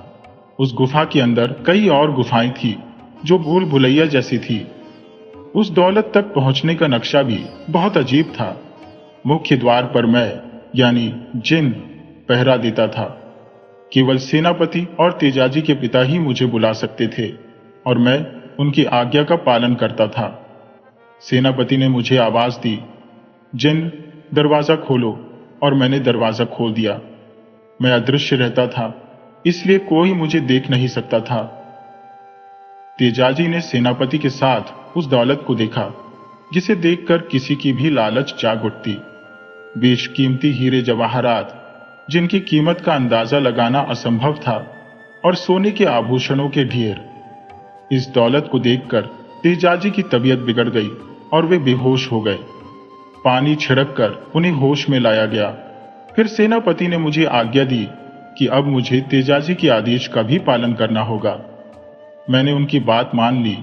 उस गुफा के अंदर कई और गुफाएं थी जो भूल भुलैया जैसी थी। उस दौलत तक पहुंचने का नक्शा भी बहुत अजीब था। मुख्य द्वार पर मैं यानी जिन्न पहरा देता था। केवल सेनापति और तेजाजी के पिता ही मुझे बुला सकते थे और मैं उनकी आज्ञा का पालन करता था। सेनापति ने मुझे आवाज दी, जिन्न, दरवाजा खोलो, और मैंने दरवाजा खोल दिया। मैं अदृश्य रहता था, इसलिए कोई मुझे देख नहीं सकता था। तेजाजी ने सेनापति के साथ उस दौलत को देखा जिसे देखकर किसी की भी लालच जाग उठती। बेशकीमती हीरे जवाहरात जिनकी कीमत का अंदाजा लगाना असंभव था और सोने के आभूषणों के ढेर। इस दौलत को देखकर तेजाजी की तबीयत बिगड़ गई और वे बेहोश हो गए। पानी छिड़क कर उन्हें होश में लाया गया। फिर सेनापति ने मुझे आज्ञा दी कि अब मुझे तेजाजी के आदेश का भी पालन करना होगा। मैंने उनकी बात मान ली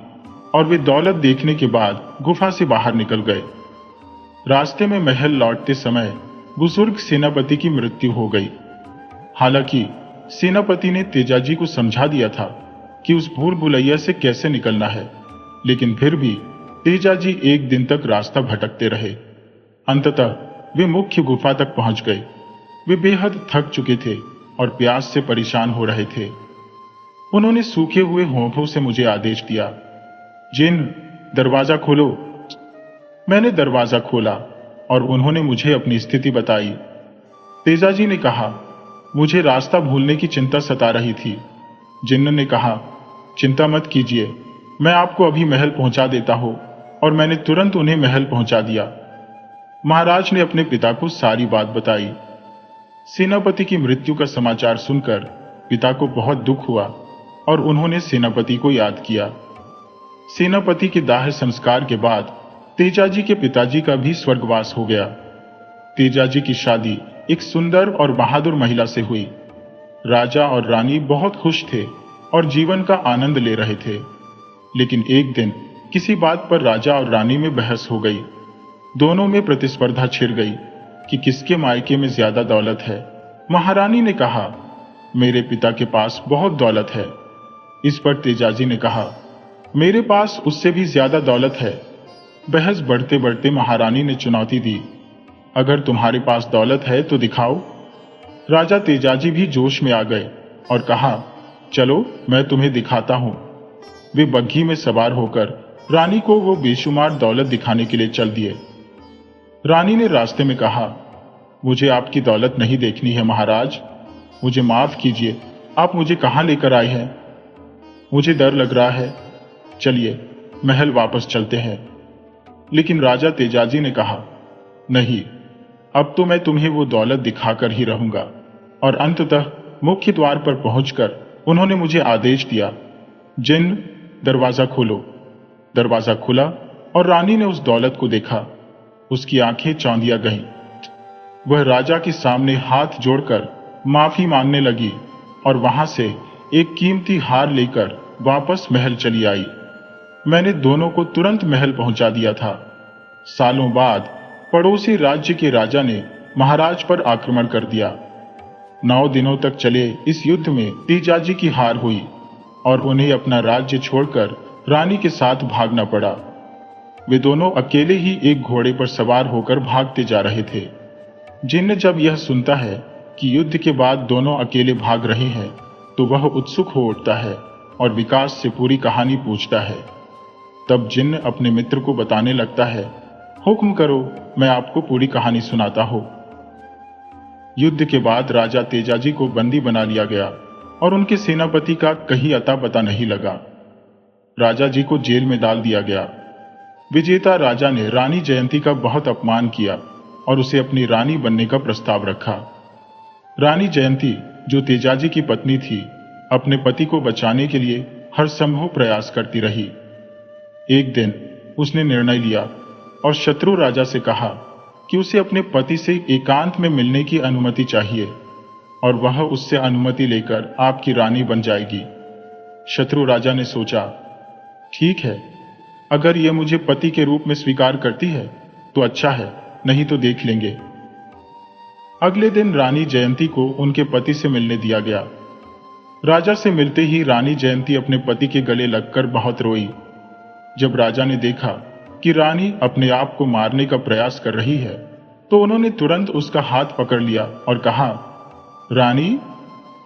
और वे दौलत देखने के बाद गुफा से बाहर निकल गए। रास्ते में महल लौटते समय बुजुर्ग सेनापति की मृत्यु हो गई। हालांकि सेनापति ने तेजाजी को समझा दिया था कि उस भूल भुलैया से कैसे निकलना है, लेकिन फिर भी तेजाजी एक दिन तक रास्ता भटकते रहे। अंततः वे मुख्य गुफा तक पहुंच गए। वे बेहद थक चुके थे और प्यास से परेशान हो रहे थे। उन्होंने सूखे हुए होठों से मुझे आदेश दिया, जिन, दरवाजा खोलो। मैंने दरवाजा खोला और उन्होंने मुझे अपनी स्थिति बताई। तेजाजी ने कहा, मुझे रास्ता भूलने की चिंता सता रही थी। जिन्न ने कहा, चिंता मत कीजिए, मैं आपको अभी महल पहुंचा देता हूं, और मैंने तुरंत उन्हें महल पहुंचा दिया। महाराज ने अपने पिता को सारी बात बताई। सेनापति की मृत्यु का समाचार सुनकर पिता को बहुत दुख हुआ और उन्होंने सेनापति को याद किया। सेनापति के दाह संस्कार के बाद तेजाजी के पिताजी का भी स्वर्गवास हो गया। तेजाजी की शादी एक सुंदर और बहादुर महिला से हुई। राजा और रानी बहुत खुश थे और जीवन का आनंद ले रहे थे। लेकिन एक दिन किसी बात पर राजा और रानी में बहस हो गई। दोनों में प्रतिस्पर्धा छिड़ गई कि किसके मायके में ज्यादा दौलत है। महारानी ने कहा, मेरे पिता के पास बहुत दौलत है। इस पर तेजाजी ने कहा, मेरे पास उससे भी ज्यादा दौलत है। बहस बढ़ते बढ़ते महारानी ने चुनौती दी, अगर तुम्हारे पास दौलत है तो दिखाओ। राजा तेजाजी भी जोश में आ गए और कहा, चलो मैं तुम्हें दिखाता हूं। वे बग्घी में सवार होकर रानी को वो बेशुमार दौलत दिखाने के लिए चल दिए। रानी ने रास्ते में कहा, मुझे आपकी दौलत नहीं देखनी है महाराज, मुझे माफ कीजिए, आप मुझे कहां लेकर आए हैं? मुझे डर लग रहा है, चलिए महल वापस चलते हैं। लेकिन राजा तेजाजी ने कहा, नहीं, अब तो मैं तुम्हें वो दौलत दिखाकर ही रहूंगा। और अंततः मुख्य द्वार पर पहुंचकर उन्होंने मुझे आदेश दिया, जिन, दरवाजा खोलो। दरवाजा खुला और रानी ने उस दौलत को देखा। उसकी आंखें चौंधिया गईं। वह राजा के सामने हाथ जोड़कर माफी मांगने लगी और वहां से एक कीमती हार लेकर वापस महल चली आई। मैंने दोनों को तुरंत महल पहुंचा दिया था। सालों बाद पड़ोसी राज्य के राजा ने महाराज पर आक्रमण कर दिया। 9 दिनों तक चले इस युद्ध में तेजाजी की हार हुई और उन्हें अपना राज्य छोड़कर रानी के साथ भागना पड़ा। वे दोनों अकेले ही एक घोड़े पर सवार होकर भागते जा रहे थे। जिन्न जब यह सुनता है कि युद्ध के बाद दोनों अकेले भाग रहे हैं तो वह उत्सुक हो उठता है और विकास से पूरी कहानी पूछता है। तब जिन्न अपने मित्र को बताने लगता है, हुक्म करो, मैं आपको पूरी कहानी सुनाता हूं। युद्ध के बाद राजा तेजाजी को बंदी बना लिया गया और उनके सेनापति का कहीं अता पता नहीं लगा। राजा जी को जेल में डाल दिया गया। विजेता राजा ने रानी जयंती का बहुत अपमान किया और उसे अपनी रानी बनने का प्रस्ताव रखा। रानी जयंती, जो तेजाजी की पत्नी थी, अपने पति को बचाने के लिए हर संभव प्रयास करती रही। एक दिन उसने निर्णय लिया और शत्रु राजा से कहा कि उसे अपने पति से एकांत में मिलने की अनुमति चाहिए और वह उससे अनुमति लेकर आपकी रानी बन जाएगी। शत्रु राजा ने सोचा, ठीक है, अगर यह मुझे पति के रूप में स्वीकार करती है तो अच्छा है, नहीं तो देख लेंगे। अगले दिन रानी जयंती को उनके पति से मिलने दिया गया। राजा से मिलते ही रानी जयंती अपने पति के गले लगकर बहुत रोई। जब राजा ने देखा कि रानी अपने आप को मारने का प्रयास कर रही है तो उन्होंने तुरंत उसका हाथ पकड़ लिया और कहा, रानी,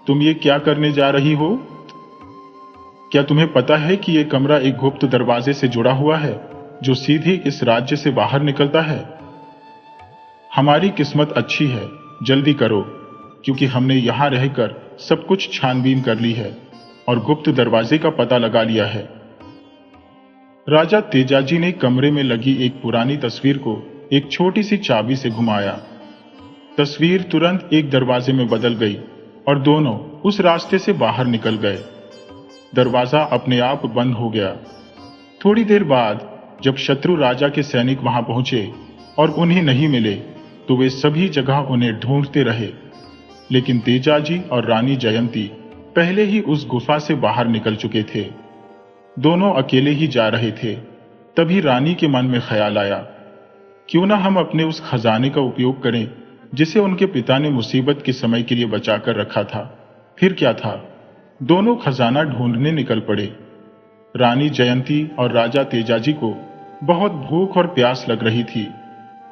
तुम ये क्या करने जा रही हो? क्या तुम्हें पता है कि यह कमरा एक गुप्त दरवाजे से जुड़ा हुआ है जो सीधे इस राज्य से बाहर निकलता है? हमारी किस्मत अच्छी है, जल्दी करो, क्योंकि हमने यहां रहकर सब कुछ छानबीन कर ली है और गुप्त दरवाजे का पता लगा लिया है। राजा तेजाजी ने कमरे में लगी एक पुरानी तस्वीर को एक छोटी सी चाबी से घुमाया। तस्वीर तुरंत एक दरवाजे में बदल गई और दोनों उस रास्ते से बाहर निकल गए। दरवाजा अपने आप बंद हो गया। थोड़ी देर बाद जब शत्रु राजा के सैनिक वहां पहुंचे और उन्हें नहीं मिले तो वे सभी जगह उन्हें ढूंढते रहे, लेकिन तेजाजी और रानी जयंती पहले ही उस गुफा से बाहर निकल चुके थे। दोनों अकेले ही जा रहे थे। तभी रानी के मन में ख्याल आया, क्यों ना हम अपने उस खजाने का उपयोग करें जिसे उनके पिता ने मुसीबत के समय के लिए बचाकर रखा था। फिर क्या था, दोनों खजाना ढूंढने निकल पड़े। रानी जयंती और राजा तेजाजी को बहुत भूख और प्यास लग रही थी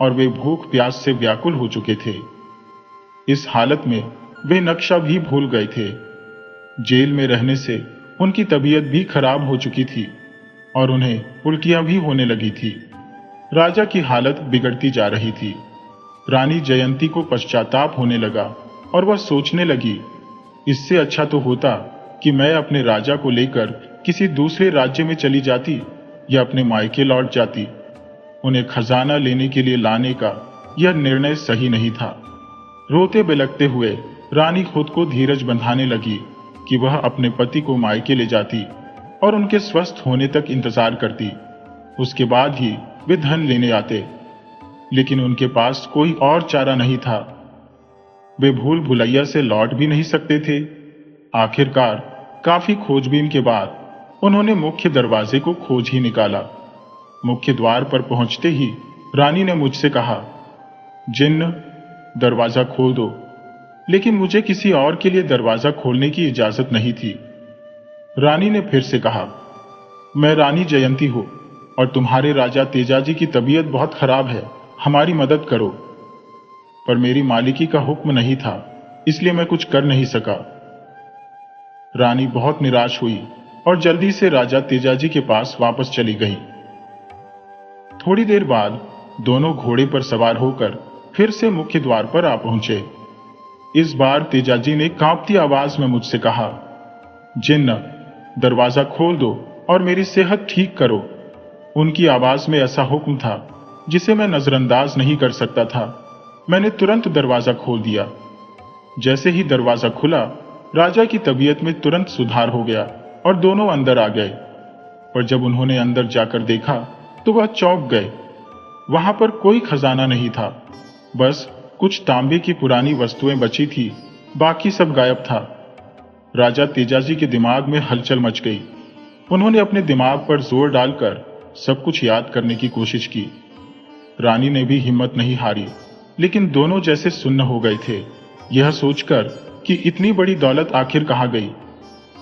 और वे भूख प्यास से व्याकुल हो चुके थे। इस हालत में वे नक्शा भी भूल गए थे। जेल में रहने से उनकी तबीयत भी खराब हो चुकी थी और उन्हें उल्टियां भी होने लगी थी। राजा की हालत बिगड़ती जा रही थी। रानी जयंती को पश्चाताप होने लगा और वह सोचने लगी, इससे अच्छा तो होता कि मैं अपने राजा को लेकर किसी दूसरे राज्य में चली जाती या अपने मायके लौट जाती। उन्हें खजाना लेने के लिए लाने का यह निर्णय सही नहीं था। रोते बिलखते हुए रानी खुद को धीरज बंधाने लगी कि वह अपने पति को मायके ले जाती और उनके स्वस्थ होने तक इंतजार करती। उसके बाद ही वे धन लेने आते। लेकिन उनके पास कोई और चारा नहीं था। वे भूल भुलैया से लौट भी नहीं सकते थे। आखिरकार काफी खोजबीन के बाद उन्होंने मुख्य दरवाजे को खोज ही निकाला। मुख्य द्वार पर पहुंचते ही रानी ने मुझसे कहा, जिन्न, दरवाजा खोल दो। लेकिन मुझे किसी और के लिए दरवाजा खोलने की इजाजत नहीं थी। रानी ने फिर से कहा, मैं रानी जयंती हूं और तुम्हारे राजा तेजाजी की तबीयत बहुत खराब है, हमारी मदद करो। पर मेरी मालिकी का हुक्म नहीं था, इसलिए मैं कुछ कर नहीं सका। रानी बहुत निराश हुई और जल्दी से राजा तेजाजी के पास वापस चली गई। थोड़ी देर बाद दोनों घोड़े पर सवार होकर फिर से मुख्य द्वार पर आ पहुंचे। इस बार तेजाजी ने कांपती आवाज में मुझसे कहा, जिन्न, दरवाजा खोल दो और मेरी सेहत ठीक करो। उनकी आवाज में ऐसा हुक्म था जिसे मैं नजरअंदाज नहीं कर सकता था। मैंने तुरंत दरवाजा खोल दिया। जैसे ही दरवाजा खुला, राजा की तबीयत में तुरंत सुधार हो गया और दोनों अंदर आ गए। पर जब उन्होंने अंदर जाकर देखा तो वह चौंक गए। वहां पर कोई खजाना नहीं था, बस कुछ तांबे की पुरानी वस्तुएं बची थी, बाकी सब गायब था। राजा तेजाजी के दिमाग में हलचल मच गई। उन्होंने अपने दिमाग पर जोर डालकर सब कुछ याद करने की कोशिश की। रानी ने भी हिम्मत नहीं हारी, लेकिन दोनों जैसे सुन्न हो गए थे, यह सोचकर कि इतनी बड़ी दौलत आखिर कहां गई।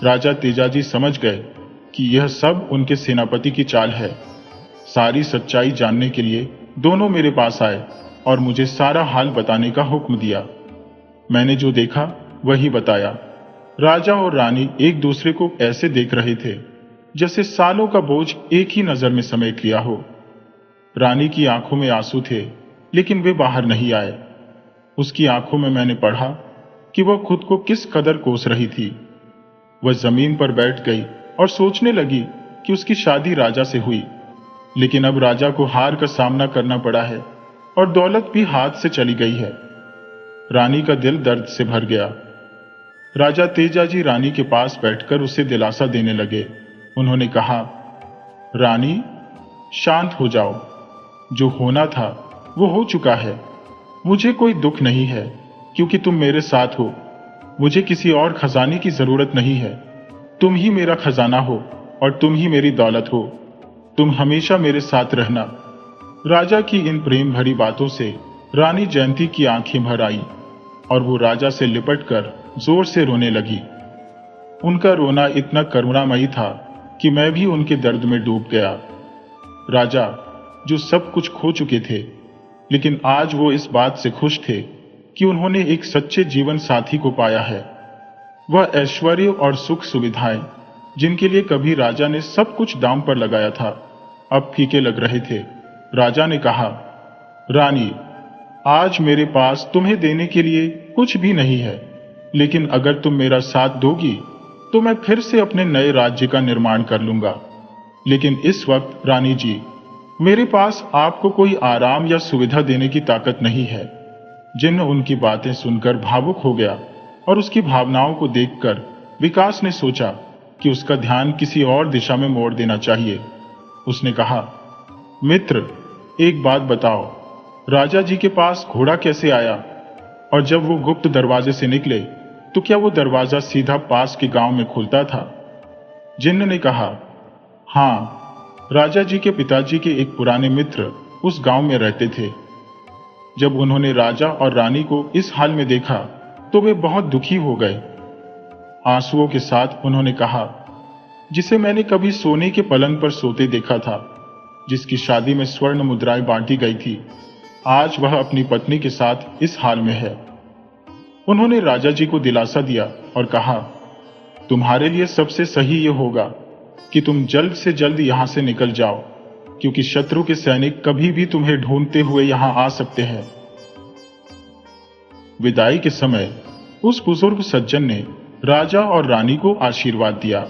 राजा तेजाजी समझ गए कि यह सब उनके सेनापति की चाल है। सारी सच्चाई जानने के लिए दोनों मेरे पास आए और मुझे सारा हाल बताने का हुक्म दिया। मैंने जो देखा वही बताया। राजा और रानी एक दूसरे को ऐसे देख रहे थे जैसे सालों का बोझ एक ही नजर में समेट लिया हो। रानी की आंखों में आंसू थे, लेकिन वे बाहर नहीं आए। उसकी आंखों में मैंने पढ़ा कि वह खुद को किस कदर कोस रही थी। वह जमीन पर बैठ गई और सोचने लगी कि उसकी शादी राजा से हुई, लेकिन अब राजा को हार का सामना करना पड़ा है और दौलत भी हाथ से चली गई है। रानी का दिल दर्द से भर गया। राजा तेजाजी रानी के पास बैठकर उसे दिलासा देने लगे। उन्होंने कहा, रानी, शांत हो जाओ। जो होना था वो हो चुका है। मुझे कोई दुख नहीं है क्योंकि तुम मेरे साथ हो। मुझे किसी और खजाने की जरूरत नहीं है। तुम ही मेरा खजाना हो और तुम ही मेरी दौलत हो। तुम हमेशा मेरे साथ रहना। राजा की इन प्रेम भरी बातों से रानी जयंती की आंखें भर आई और वो राजा से लिपटकर जोर से रोने लगी। उनका रोना इतना करुणामयी था कि मैं भी उनके दर्द में डूब गया। राजा, जो सब कुछ खो चुके थे, लेकिन आज वो इस बात से खुश थे कि उन्होंने एक सच्चे जीवन साथी को पाया है। वह ऐश्वर्य और सुख सुविधाएं, जिनके लिए कभी राजा ने सब कुछ दांव पर लगाया था, अब फीके लग रहे थे। राजा ने कहा, रानी, आज मेरे पास तुम्हें देने के लिए कुछ भी नहीं है, लेकिन अगर तुम मेरा साथ दोगी तो मैं फिर से अपने नए राज्य का निर्माण कर लूंगा। लेकिन इस वक्त रानी जी, मेरे पास आपको कोई आराम या सुविधा देने की ताकत नहीं है। जिन्न उनकी बातें सुनकर भावुक हो गया और उसकी भावनाओं को देखकर विकास ने सोचा कि उसका ध्यान किसी और दिशा में मोड़ देना चाहिए। उसने कहा, मित्र, एक बात बताओ, राजा जी के पास घोड़ा कैसे आया? और जब वो गुप्त दरवाजे से निकले तो क्या वो दरवाजा सीधा पास के गांव में खुलता था? जिन्न ने कहा, हाँ, राजा जी के पिताजी के एक पुराने मित्र उस गांव में रहते थे। जब उन्होंने राजा और रानी को इस हाल में देखा तो वे बहुत दुखी हो गए। आंसुओं के साथ उन्होंने कहा, जिसे मैंने कभी सोने के पलंग पर सोते देखा था, जिसकी शादी में स्वर्ण मुद्राएं बांटी गई थी, आज वह अपनी पत्नी के साथ इस हाल में है। उन्होंने राजा जी को दिलासा दिया और कहा, तुम्हारे लिए सबसे सही यह होगा कि तुम जल्द से जल्द यहां से निकल जाओ, क्योंकि शत्रु के सैनिक कभी भी तुम्हें ढूंढते हुए यहां आ सकते हैं। विदाई के समय उस बुजुर्ग सज्जन ने राजा और रानी को आशीर्वाद दिया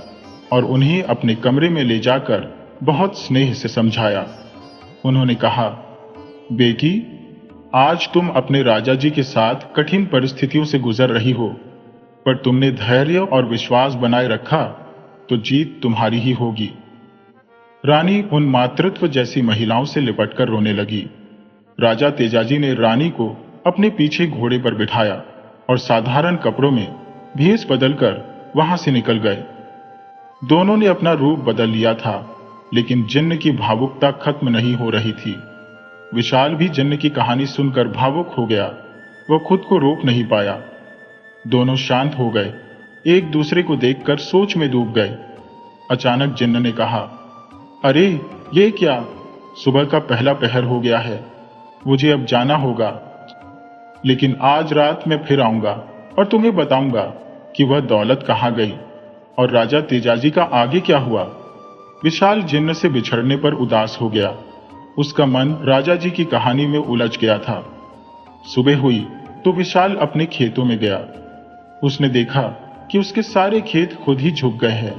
और उन्हें अपने कमरे में ले जाकर बहुत स्नेह से समझाया। उन्होंने कहा, बेटी, आज तुम अपने राजा जी के साथ कठिन परिस्थितियों से गुजर रही हो, पर तुमने धैर्य और विश्वास बनाए रखा तो जीत तुम्हारी ही होगी। रानी उन मातृत्व जैसी महिलाओं से लिपटकर रोने लगी। राजा तेजाजी ने रानी को अपने पीछे घोड़े पर बिठाया और साधारण कपड़ों में भेष बदलकर वहां से निकल गए। दोनों ने अपना रूप बदल लिया था, लेकिन जिन्न की भावुकता खत्म नहीं हो रही थी। विशाल भी जिन्न की कहानी सुनकर भावुक हो गया। वह खुद को रोक नहीं पाया। दोनों शांत हो गए, एक दूसरे को देखकर सोच में डूब गए। अचानक जिन्न ने कहा, अरे ये क्या, सुबह का पहला पहर हो गया है, मुझे अब जाना होगा, लेकिन आज रात मैं फिर आऊंगा और तुम्हें बताऊंगा कि वह दौलत कहां गई और राजा तेजाजी का आगे क्या हुआ। विशाल जिन्न से बिछड़ने पर उदास हो गया। उसका मन राजा जी की कहानी में उलझ गया था। सुबह हुई तो विशाल अपने खेतों में गया। उसने देखा कि उसके सारे खेत खुद ही झुक गए हैं।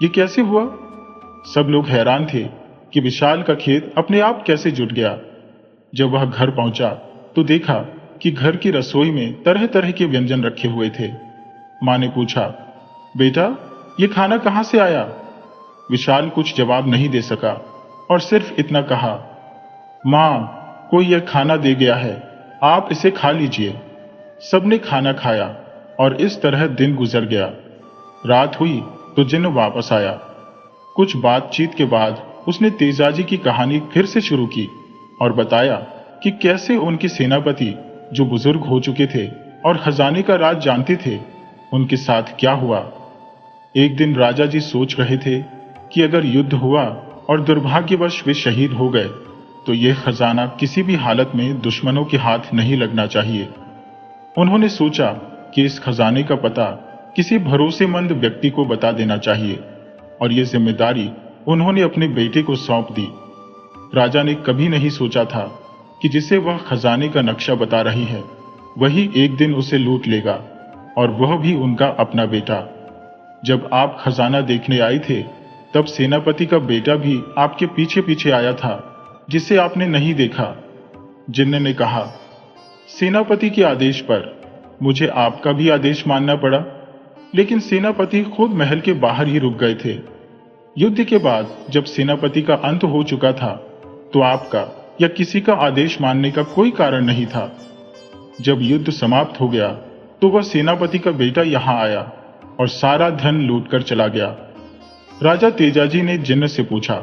ये कैसे हुआ? सब लोग हैरान थे कि विशाल का खेत अपने आप कैसे जुट गया। जब वह घर पहुंचा तो देखा कि घर की रसोई में तरह तरह के व्यंजन रखे हुए थे। मां ने पूछा, बेटा, ये खाना कहां से आया? विशाल कुछ जवाब नहीं दे सका और सिर्फ इतना कहा, मां, कोई यह खाना दे गया है, आप इसे खा लीजिए। सबने खाना खाया और इस तरह दिन गुजर गया। रात हुई तो जिन्न वापस आया। कुछ बातचीत के बाद उसने तेजाजी की कहानी फिर से शुरू की और बताया कि कैसे उनके सेनापति, जो बुजुर्ग हो चुके थे और खजाने का राज जानते थे, उनके साथ क्या हुआ। एक दिन राजा जी सोच रहे थे कि अगर युद्ध हुआ और दुर्भाग्यवश वे शहीद हो गए तो यह खजाना किसी भी हालत में दुश्मनों के हाथ नहीं लगना चाहिए। उन्होंने सोचा कि इस खजाने का पता किसी भरोसेमंद व्यक्ति को बता देना चाहिए और यह जिम्मेदारी उन्होंने अपने बेटे को सौंप दी। राजा ने कभी नहीं सोचा था कि जिसे वह खजाने का नक्शा बता रही है, वही एक दिन उसे लूट लेगा, और वह भी उनका अपना बेटा। जब आप खजाना देखने आए थे, तब सेनापति का बेटा भी आपके पीछे पीछे आया था, जिसे आपने नहीं देखा। जिन्न ने कहा, सेनापति के आदेश पर मुझे आपका भी आदेश मानना पड़ा, लेकिन सेनापति खुद महल के बाहर ही रुक गए थे। युद्ध के बाद जब सेनापति का अंत हो चुका था तो आपका या किसी का आदेश मानने का कोई कारण नहीं था। जब युद्ध समाप्त हो गया तो वह सेनापति का बेटा यहां आया और सारा धन लूटकर चला गया। राजा तेजाजी ने जिन्न से पूछा,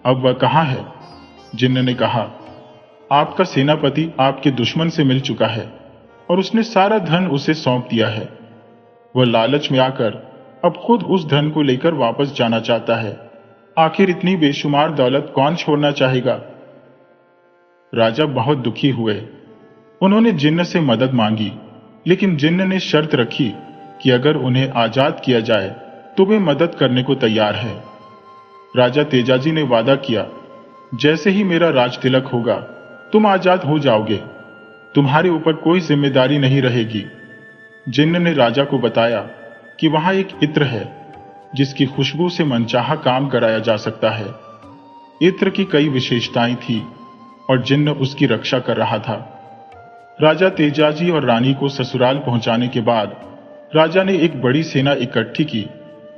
अब वह कहां है? जिन्न ने कहा, आपका सेनापति आपके दुश्मन से मिल चुका है और उसने सारा धन उसे सौंप दिया है। वह लालच में आकर अब खुद उस धन को लेकर वापस जाना चाहता है। आखिर इतनी बेशुमार दौलत कौन छोड़ना चाहेगा? राजा बहुत दुखी हुए। उन्होंने जिन्न से मदद मांगी, लेकिन जिन्न ने शर्त रखी कि अगर उन्हें आजाद किया जाए तो वे मदद करने को तैयार है। राजा तेजाजी ने वादा किया, जैसे ही मेरा राज तिलक होगा तुम आजाद हो जाओगे, तुम्हारे ऊपर कोई जिम्मेदारी नहीं रहेगी। जिन्न ने राजा को बताया कि वहां एक इत्र है जिसकी खुशबू से मनचाहा काम कराया जा सकता है। इत्र की कई विशेषताएं थी और जिन्न उसकी रक्षा कर रहा था। राजा तेजाजी और रानी को ससुराल पहुंचाने के बाद राजा ने एक बड़ी सेना इकट्ठी की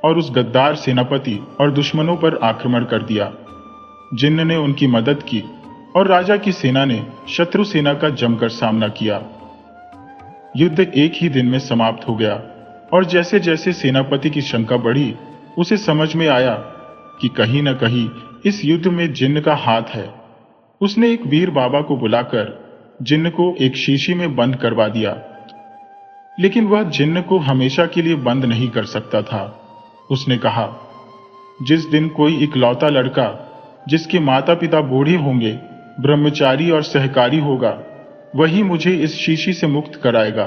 और उस गद्दार सेनापति और दुश्मनों पर आक्रमण कर दिया। जिन्न ने उनकी मदद की और राजा की सेना ने शत्रु सेना का जमकर सामना किया। युद्ध एक ही दिन में समाप्त हो गया और जैसे जैसे सेनापति की शंका बढ़ी, उसे समझ में आया कि कहीं न कहीं इस युद्ध में जिन्न का हाथ है। उसने एक वीर बाबा को बुलाकर जिन्न को एक शीशी में बंद करवा दिया, लेकिन वह जिन्न को हमेशा के लिए बंद नहीं कर सकता था। उसने कहा, जिस दिन कोई इकलौता लड़का जिसके माता पिता बूढ़े होंगे, ब्रह्मचारी और सहकारी होगा, वही मुझे इस शीशी से मुक्त कराएगा।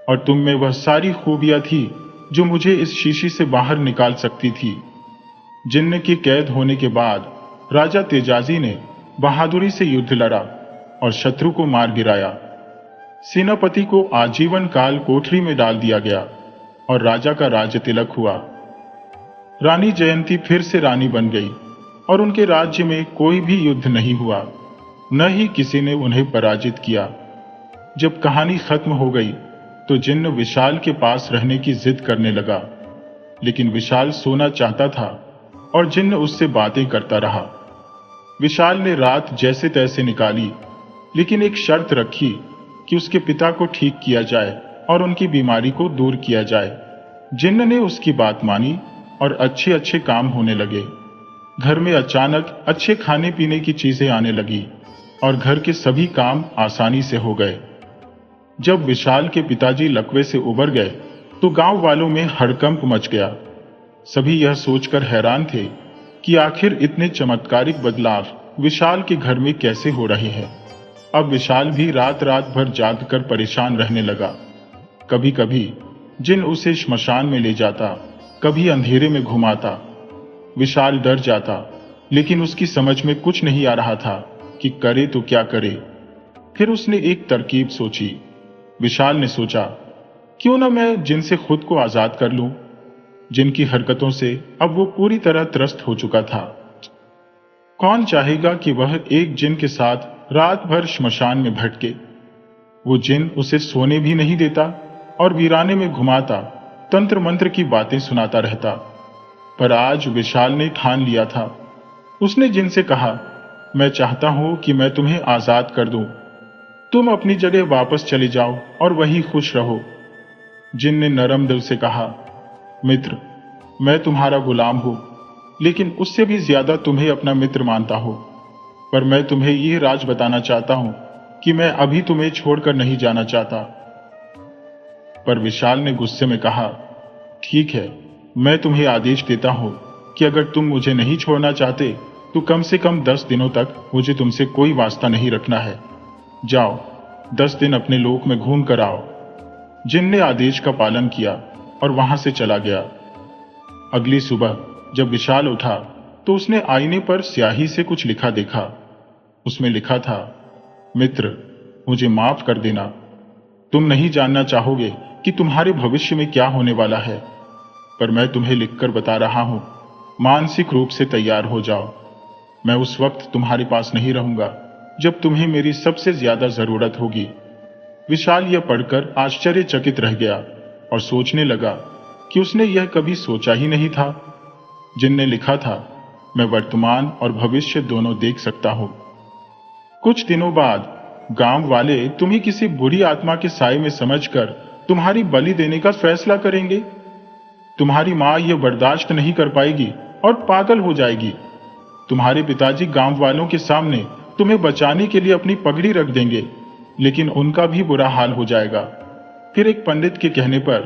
और तुम में वह सारी खूबियां थी जो मुझे इस शीशी से बाहर निकाल सकती थी। जिन्न के कैद होने के बाद राजा तेजाजी ने बहादुरी से युद्ध लड़ा और शत्रु को मार गिराया। सेनापति को आजीवन काल कोठरी में डाल दिया गया और राजा का राज तिलक हुआ। रानी जयंती फिर से रानी बन गई और उनके राज्य में कोई भी युद्ध नहीं हुआ, न ही किसी ने उन्हें पराजित किया। जब कहानी खत्म हो गई तो जिन्न विशाल के पास रहने की जिद करने लगा, लेकिन विशाल सोना चाहता था और जिन्न उससे बातें करता रहा। विशाल ने रात जैसे तैसे निकाली, लेकिन एक शर्त रखी कि उसके पिता को ठीक किया जाए और उनकी बीमारी को दूर किया जाए। जिन्न ने उसकी बात मानी और अच्छे अच्छे काम होने लगे। घर में अचानक अच्छे खाने पीने की चीजें आने लगी और घर के सभी काम आसानी से हो गए। जब विशाल के पिताजी लकवे से उबर गए तो गांव वालों में हड़कंप मच गया। सभी यह सोचकर हैरान थे कि आखिर इतने चमत्कारिक बदलाव विशाल के घर में कैसे हो रहे हैं। अब विशाल भी रात रात भर जागकर परेशान रहने लगा। कभी कभी जिन्न उसे श्मशान में ले जाता, कभी अंधेरे में घुमाता। विशाल डर जाता, लेकिन उसकी समझ में कुछ नहीं आ रहा था कि करे तो क्या करे। फिर उसने एक तरकीब सोची। विशाल ने सोचा, क्यों ना मैं जिन्न से खुद को आजाद कर लूं। जिन्न की हरकतों से अब वो पूरी तरह त्रस्त हो चुका था। कौन चाहेगा कि वह एक जिन्न के साथ रात भर श्मशान में भटके। वो जिन्न उसे सोने भी नहीं देता और वीराने में घुमाता, तंत्र मंत्र की बातें सुनाता रहता। पर आज विशाल ने ठान लिया था। उसने जिन्न से कहा, मैं चाहता हूं कि मैं तुम्हें आजाद कर दूं। तुम अपनी जगह वापस चले जाओ और वहीं खुश रहो। जिन्न ने नरम दिल से कहा, मित्र, मैं तुम्हारा गुलाम हूं, लेकिन उससे भी ज्यादा तुम्हें अपना मित्र मानता हूं। पर मैं तुम्हें यह राज बताना चाहता हूं कि मैं अभी तुम्हें छोड़कर नहीं जाना चाहता। पर विशाल ने गुस्से में कहा, ठीक है, मैं तुम्हें आदेश देता हूं कि अगर तुम मुझे नहीं छोड़ना चाहते तो कम से कम 10 दिनों तक मुझे तुमसे कोई वास्ता नहीं रखना है। जाओ, 10 दिन अपने लोक में घूम कर आओ। जिन्न ने आदेश का पालन किया और वहां से चला गया। अगली सुबह जब विशाल उठा तो उसने आईने पर स्याही से कुछ लिखा देखा। उसमें लिखा था, मित्र, मुझे माफ कर देना। तुम नहीं जानना चाहोगे कि तुम्हारे भविष्य में क्या होने वाला है, पर मैं तुम्हें लिखकर बता रहा हूं, मानसिक रूप से तैयार हो जाओ। मैं उस वक्त तुम्हारे पास नहीं रहूंगा जब तुम्हें मेरी सबसे ज्यादा जरूरत होगी। विशाल यह पढ़कर आश्चर्यचकित रह गया और सोचने लगा कि उसने यह कभी सोचा ही नहीं था। जिन्न ने लिखा था, मैं वर्तमान और भविष्य दोनों देख सकता हूं। कुछ दिनों बाद गांव वाले तुम्हें किसी बुरी आत्मा के साए में समझकर तुम्हारी बलि देने का फैसला करेंगे। तुम्हारी मां यह बर्दाश्त नहीं कर पाएगी और पागल हो जाएगी। तुम्हारे पिताजी गांव वालों के सामने तुम्हें बचाने के लिए अपनी पगड़ी रख देंगे, लेकिन उनका भी बुरा हाल हो जाएगा। फिर एक पंडित के कहने पर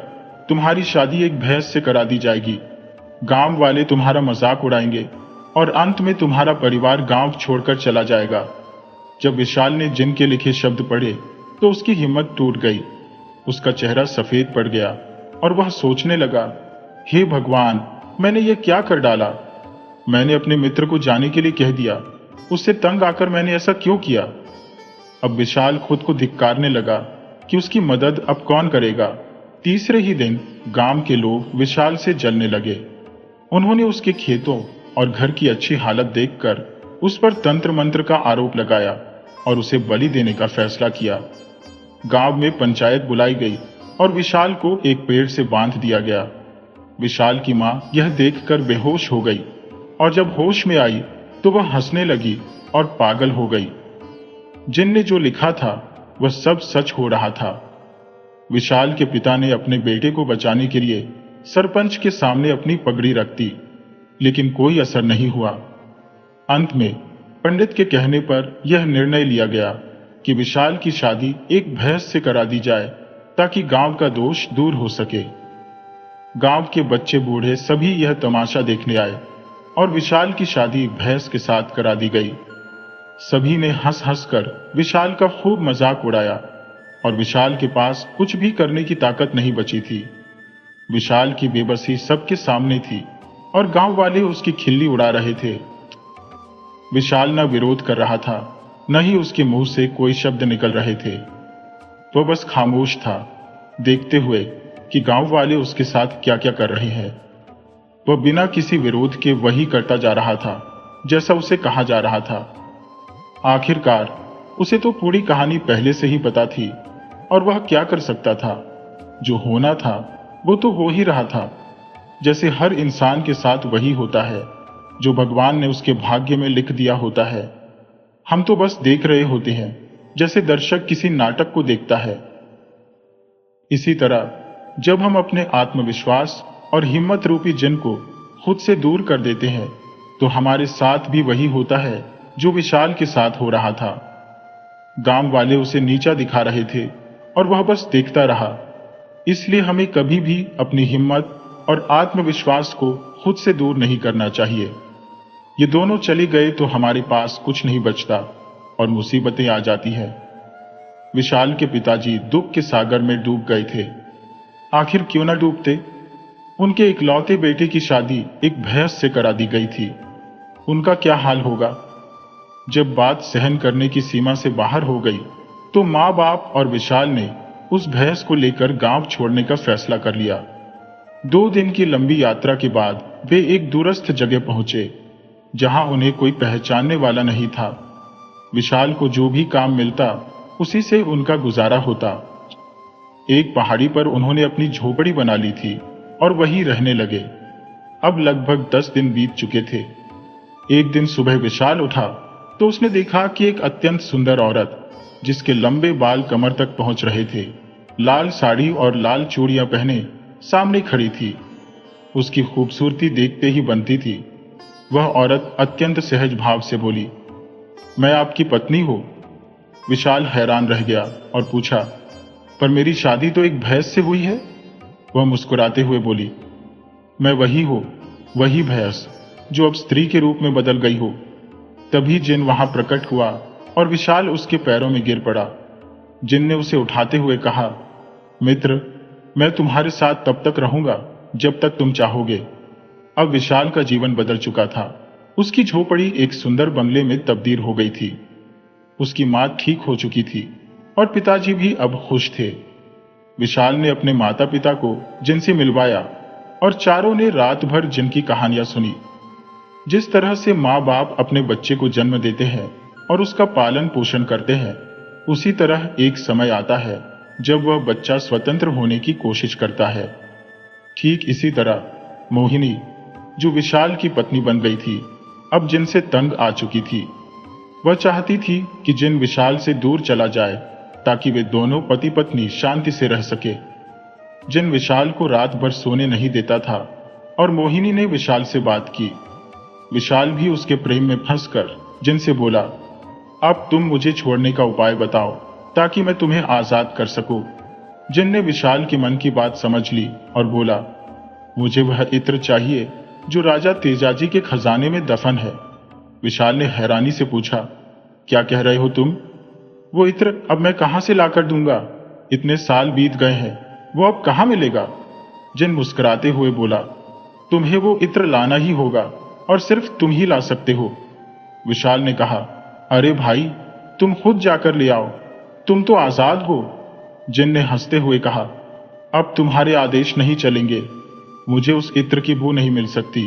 तुम्हारी शादी एक भैंस से करा दी जाएगी। गांव वाले तुम्हारा मजाक उड़ाएंगे और अंत में तुम्हारा परिवार गांव छोड़कर चला जाएगा। जब विशाल ने जिन्न के लिखे शब्द पढ़े तो उसकी हिम्मत टूट गई। उसका चेहरा सफेद पड़ गया और वह सोचने लगा, हे भगवान, मैंने ये क्या कर डाला। मैंने अपने मित्र को जाने के लिए कह दिया, उससे तंग आकर मैंने ऐसा क्यों किया। अब विशाल खुद को धिक्कारने लगा कि उसकी मदद अब कौन करेगा। तीसरे ही दिन गांव के लोग विशाल से जलने लगे। उन्होंने उसके खेतों और घर की अच्छी हालत देखकर उस पर तंत्र मंत्र का आरोप लगाया और उसे बलि देने का फैसला किया। गांव में पंचायत बुलाई गई और विशाल को एक पेड़ से बांध दिया गया। विशाल की मां यह देखकर बेहोश हो गई और जब होश में आई तो वह हंसने लगी और पागल हो गई। जिन्न ने जो लिखा था वह सब सच हो रहा था। विशाल के पिता ने अपने बेटे को बचाने के लिए सरपंच के सामने अपनी पगड़ी रख दी, लेकिन कोई असर नहीं हुआ। अंत में पंडित के कहने पर यह निर्णय लिया गया कि विशाल की शादी एक भैंस से करा दी जाए ताकि गांव का दोष दूर हो सके। गांव के बच्चे बूढ़े सभी यह तमाशा देखने आए और विशाल की शादी एक भैंस के साथ करा दी गई। सभी ने हंस हंस कर विशाल का खूब मजाक उड़ाया और विशाल के पास कुछ भी करने की ताकत नहीं बची थी। विशाल की बेबसी सबके सामने थी और गांव वाले उसकी खिल्ली उड़ा रहे थे। विशाल न विरोध कर रहा था, न ही उसके मुंह से कोई शब्द निकल रहे थे। वह बस खामोश था, देखते हुए कि गांव वाले उसके साथ क्या क्या कर रहे हैं। वह बिना किसी विरोध के वही करता जा रहा था जैसा उसे कहा जा रहा था। आखिरकार उसे तो पूरी कहानी पहले से ही पता थी और वह क्या कर सकता था। जो होना था वो तो हो ही रहा था। जैसे हर इंसान के साथ वही होता है जो भगवान ने उसके भाग्य में लिख दिया होता है। हम तो बस देख रहे होते हैं, जैसे दर्शक किसी नाटक को देखता है। इसी तरह जब हम अपने आत्मविश्वास और हिम्मत रूपी जिन को खुद से दूर कर देते हैं तो हमारे साथ भी वही होता है जो विशाल के साथ हो रहा था। गांव वाले उसे नीचा दिखा रहे थे और वह बस देखता रहा। इसलिए हमें कभी भी अपनी हिम्मत और आत्मविश्वास को खुद से दूर नहीं करना चाहिए। ये दोनों चले गए तो हमारे पास कुछ नहीं बचता और मुसीबतें आ जाती है। विशाल के पिताजी दुख के सागर में डूब गए थे। आखिर क्यों न डूबते? उनके इकलौते बेटे की शादी एक भैंस से करा दी गई थी। उनका क्या हाल होगा? जब बात सहन करने की सीमा से बाहर हो गई तो माँ बाप और विशाल ने उस भैंस को लेकर गांव छोड़ने का फैसला कर लिया। 2 दिन की लंबी यात्रा के बाद वे एक दूरस्थ जगह पहुंचे जहां उन्हें कोई पहचानने वाला नहीं था। विशाल को जो भी काम मिलता उसी से उनका गुजारा होता। एक पहाड़ी पर उन्होंने अपनी झोपड़ी बना ली थी और वहीं रहने लगे। अब लगभग 10 दिन बीत चुके थे। एक दिन सुबह विशाल उठा तो उसने देखा कि एक अत्यंत सुंदर औरत, जिसके लंबे बाल कमर तक पहुंच रहे थे, लाल साड़ी और लाल चूड़ियां पहने सामने खड़ी थी। उसकी खूबसूरती देखते ही बनती थी। वह औरत अत्यंत सहज भाव से बोली, मैं आपकी पत्नी हूं। विशाल हैरान रह गया और पूछा, पर मेरी शादी तो एक भैंस से हुई है। वह मुस्कुराते हुए बोली, मैं वही हूं, वही भैंस जो अब स्त्री के रूप में बदल गई हो। तभी जिन वहां प्रकट हुआ और विशाल उसके पैरों में गिर पड़ा। जिन ने उसे उठाते हुए कहा, मित्र, मैं तुम्हारे साथ तब तक रहूंगा जब तक तुम चाहोगे। अब विशाल का जीवन बदल चुका था। उसकी झोपड़ी एक सुंदर बंगले में तब्दील हो गई थी। उसकी मां ठीक हो चुकी थी और पिताजी भी अब खुश थे। विशाल ने अपने माता पिता को जिनसे मिलवाया और चारों ने रात भर जिनकी कहानियां सुनी। जिस तरह से माँ बाप अपने बच्चे को जन्म देते हैं और उसका पालन पोषण करते हैं, उसी तरह एक समय आता है जब वह बच्चा स्वतंत्र होने की कोशिश करता है। ठीक इसी तरह मोहिनी, जो विशाल की पत्नी बन गई थी, अब जिन से तंग आ चुकी थी। वह चाहती थी कि जिन विशाल से दूर चला जाए ताकि वे दोनों पति पत्नी शांति से रह सके। जिन विशाल को रात भर सोने नहीं देता था और मोहिनी ने विशाल से बात की। विशाल भी उसके प्रेम में फंसकर जिनसे बोला, अब तुम मुझे छोड़ने का उपाय बताओ ताकि मैं तुम्हें आजाद कर सकूं। जिन ने विशाल के मन की बात समझ ली और बोला, मुझे वह इत्र चाहिए जो राजा तेजाजी के खजाने में दफन है। विशाल ने हैरानी से पूछा, क्या कह रहे हो तुम? वो इत्र अब मैं कहां से लाकर दूंगा? इतने साल बीत गए हैं, वो अब कहां मिलेगा? जिन मुस्कुराते हुए बोला, तुम्हें वो इत्र लाना ही होगा और सिर्फ तुम ही ला सकते हो। विशाल ने कहा, अरे भाई, तुम खुद जाकर ले आओ, तुम तो आजाद हो। जिन ने हंसते हुए कहा, अब तुम्हारे आदेश नहीं चलेंगे। मुझे उस इत्र की बू नहीं मिल सकती,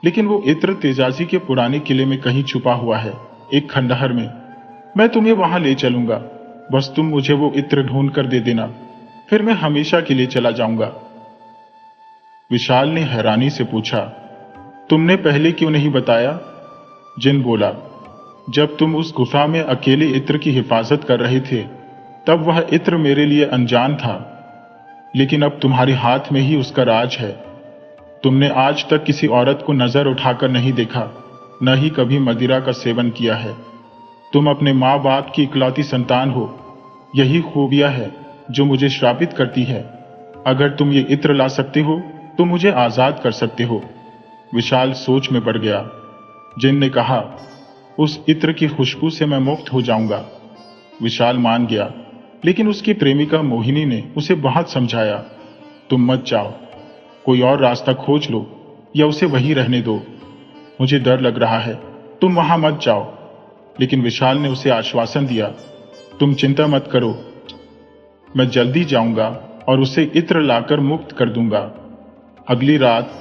लेकिन वो इत्र तेजाजी के पुराने किले में कहीं छुपा हुआ है, एक खंडहर में। मैं तुम्हें वहां ले चलूंगा, बस तुम मुझे वो इत्र ढूंढ कर दे देना, फिर मैं हमेशा के लिए चला जाऊंगा। विशाल ने हैरानी से पूछा, तुमने पहले क्यों नहीं बताया? जिन बोला, जब तुम उस गुफा में अकेले इत्र की हिफाजत कर रहे थे तब वह इत्र मेरे लिए अनजान था, लेकिन अब तुम्हारे हाथ में ही उसका राज है। तुमने आज तक किसी औरत को नजर उठाकर नहीं देखा, न ही कभी मदिरा का सेवन किया है। तुम अपने माँ बाप की इकलौती संतान हो। यही खूबियां है जो मुझे श्रापित करती है। अगर तुम ये इत्र ला सकते हो तो मुझे आजाद कर सकते हो। विशाल सोच में पड़ गया। जिन ने कहा, उस इत्र की खुशबू से मैं मुक्त हो जाऊंगा। विशाल मान गया, लेकिन उसकी प्रेमिका मोहिनी ने उसे बहुत समझाया, तुम मत जाओ, कोई और रास्ता खोज लो या उसे वहीं रहने दो। मुझे डर लग रहा है, तुम वहां मत जाओ। लेकिन विशाल ने उसे आश्वासन दिया, तुम चिंता मत करो, मैं जल्दी जाऊंगा और उसे इत्र लाकर मुक्त कर दूंगा। अगली रात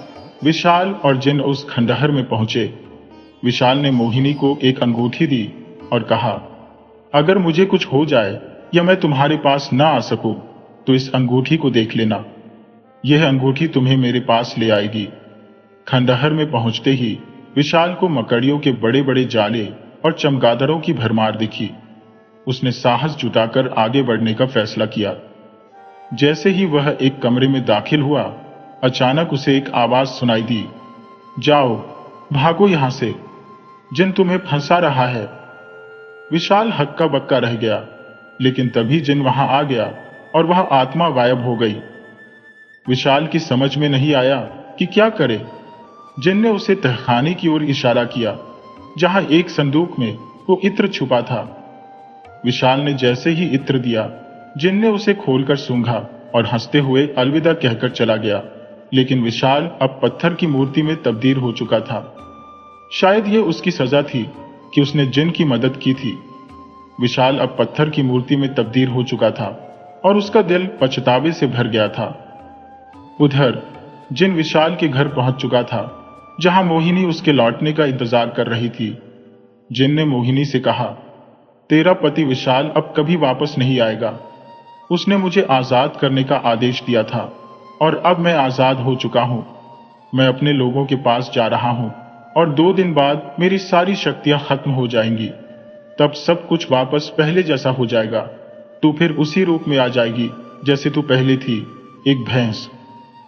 विशाल और जिन उस खंडहर में पहुंचे। विशाल ने मोहिनी को एक अंगूठी दी और कहा, अगर मुझे कुछ हो जाए या मैं तुम्हारे पास ना आ सकूं तो इस अंगूठी को देख लेना। यह अंगूठी तुम्हें मेरे पास ले आएगी। खंडहर में पहुंचते ही विशाल को मकड़ियों के बड़े बड़े जाले और चमगादड़ों की भरमार दिखी। उसने साहस जुटाकर आगे बढ़ने का फैसला किया। जैसे ही वह एक कमरे में दाखिल हुआ, अचानक उसे एक आवाज सुनाई दी, जाओ, भागो यहां से, जिन तुम्हें फंसा रहा है। विशाल हक्का बक्का रह गया, लेकिन तभी जिन वहां आ गया और वह आत्मा गायब हो गई। विशाल की समझ में नहीं आया कि क्या करे। जिन ने उसे तहखाने की ओर इशारा किया, जहां एक संदूक में वो इत्र छुपा था। विशाल ने जैसे ही इत्र दिया, जिन ने उसे खोलकर सूंघा और हंसते हुए अलविदा कहकर चला गया। लेकिन विशाल अब पत्थर की मूर्ति में तब्दील हो चुका था। शायद यह उसकी सजा थी कि उसने जिन की मदद की थी। विशाल अब पत्थर की मूर्ति में तब्दील हो चुका था और उसका दिल पछतावे से भर गया था। उधर जिन विशाल के घर पहुंच चुका था, जहां मोहिनी उसके लौटने का इंतजार कर रही थी। जिन ने मोहिनी से कहा, तेरा पति विशाल अब कभी वापस नहीं आएगा। उसने मुझे आजाद करने का आदेश दिया था और अब मैं आजाद हो चुका हूं। मैं अपने लोगों के पास जा रहा हूं और 2 दिन बाद मेरी सारी शक्तियां खत्म हो जाएंगी। तब सब कुछ वापस पहले जैसा हो जाएगा। तू फिर उसी रूप में आ जाएगी जैसे तू पहले थी, एक भैंस।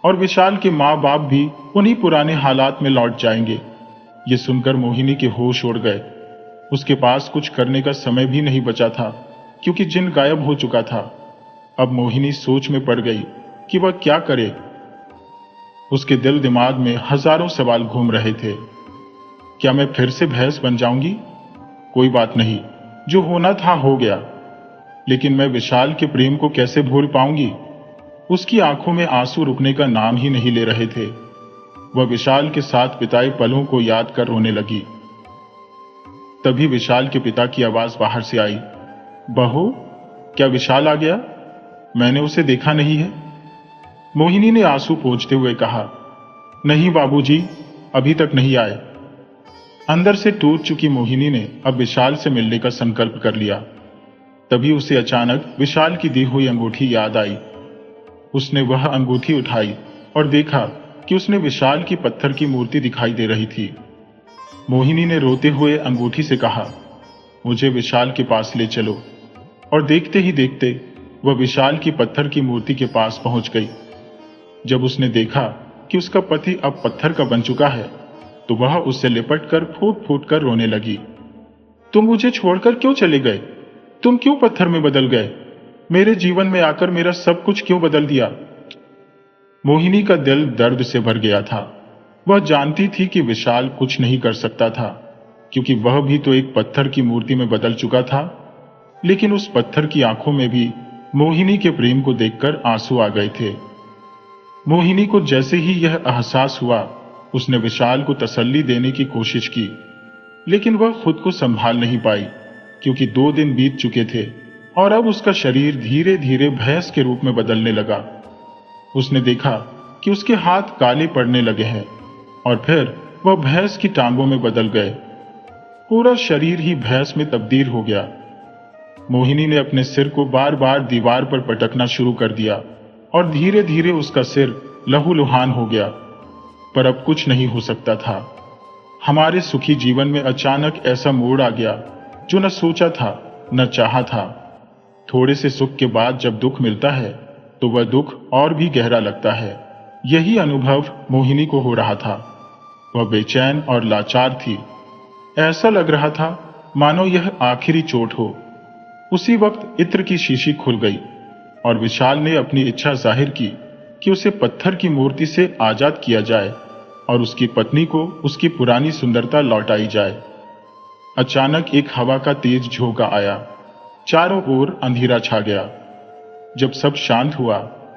और विशाल के माँ बाप भी उन्हीं पुराने हालात में लौट जाएंगे। ये सुनकर मोहिनी के होश उड़ गए। उसके पास कुछ करने का समय भी नहीं बचा था, क्योंकि जिन गायब हो चुका था। अब मोहिनी सोच में पड़ गई कि वह क्या करे। उसके दिल दिमाग में हजारों सवाल घूम रहे थे। क्या मैं फिर से भैंस बन जाऊंगी? कोई बात नहीं, जो होना था हो गया। लेकिन मैं विशाल के प्रेम को कैसे भूल पाऊंगी? उसकी आंखों में आंसू रुकने का नाम ही नहीं ले रहे थे। वह विशाल के साथ बिताए पलों को याद कर रोने लगी। तभी विशाल के पिता की आवाज बाहर से आई, बहू, क्या विशाल आ गया? मैंने उसे देखा नहीं है। मोहिनी ने आंसू पोंछते हुए कहा, नहीं बाबूजी, अभी तक नहीं आए। अंदर से टूट चुकी मोहिनी ने अब विशाल से मिलने का संकल्प कर लिया। तभी उसे अचानक विशाल की दी हुई अंगूठी याद आई। उसने वह अंगूठी उठाई और देखा कि उसने विशाल की पत्थर की मूर्ति दिखाई दे रही थी। मोहिनी ने रोते हुए अंगूठी से कहा, मुझे विशाल के पास ले चलो। और देखते ही देखते वह विशाल की पत्थर की मूर्ति के पास पहुंच गई। जब उसने देखा कि उसका पति अब पत्थर का बन चुका है, तो वह उससे लिपटकर फूट फूट कर रोने लगी। तुम मुझे छोड़कर क्यों चले गए? तुम क्यों पत्थर में बदल गए? मेरे जीवन में आकर मेरा सब कुछ क्यों बदल दिया? मोहिनी का दिल दर्द से भर गया था। वह जानती थी कि विशाल कुछ नहीं कर सकता था, क्योंकि वह भी तो एक पत्थर की मूर्ति में बदल चुका था। लेकिन उस पत्थर की आंखों में भी मोहिनी के प्रेम को देखकर आंसू आ गए थे। मोहिनी को जैसे ही यह एहसास हुआ, उसने विशाल को तसल्ली देने की कोशिश की, लेकिन वह खुद को संभाल नहीं पाई, क्योंकि 2 दिन बीत चुके थे और अब उसका शरीर धीरे धीरे भैंस के रूप में बदलने लगा। उसने देखा कि उसके हाथ काले पड़ने लगे हैं और फिर वह भैंस की टांगों में बदल गए। पूरा शरीर ही भैंस में तब्दील हो गया। मोहिनी ने अपने सिर को बार बार दीवार पर पटकना शुरू कर दिया और धीरे धीरे उसका सिर लहूलुहान हो गया। पर अब कुछ नहीं हो सकता था। हमारे सुखी जीवन में अचानक ऐसा मोड़ आ गया जो न सोचा था न चाहा था। थोड़े से सुख के बाद जब दुख मिलता है तो वह दुख और भी गहरा लगता है। यही अनुभव मोहिनी को हो रहा था। वह बेचैन और लाचार थी। ऐसा लग रहा था मानो यह आखिरी चोट हो। उसी वक्त इत्र की शीशी खुल गई और विशाल ने अपनी इच्छा जाहिर की कि उसे पत्थर की मूर्ति से आजाद किया जाए और उसकी पत्नी को उसकी पुरानी सुंदरता लौटाई जाए। अचानक एक हवा का तेज झोंका आया। चारों ओर अंधेरा छा गया। जब सब शांत हुआ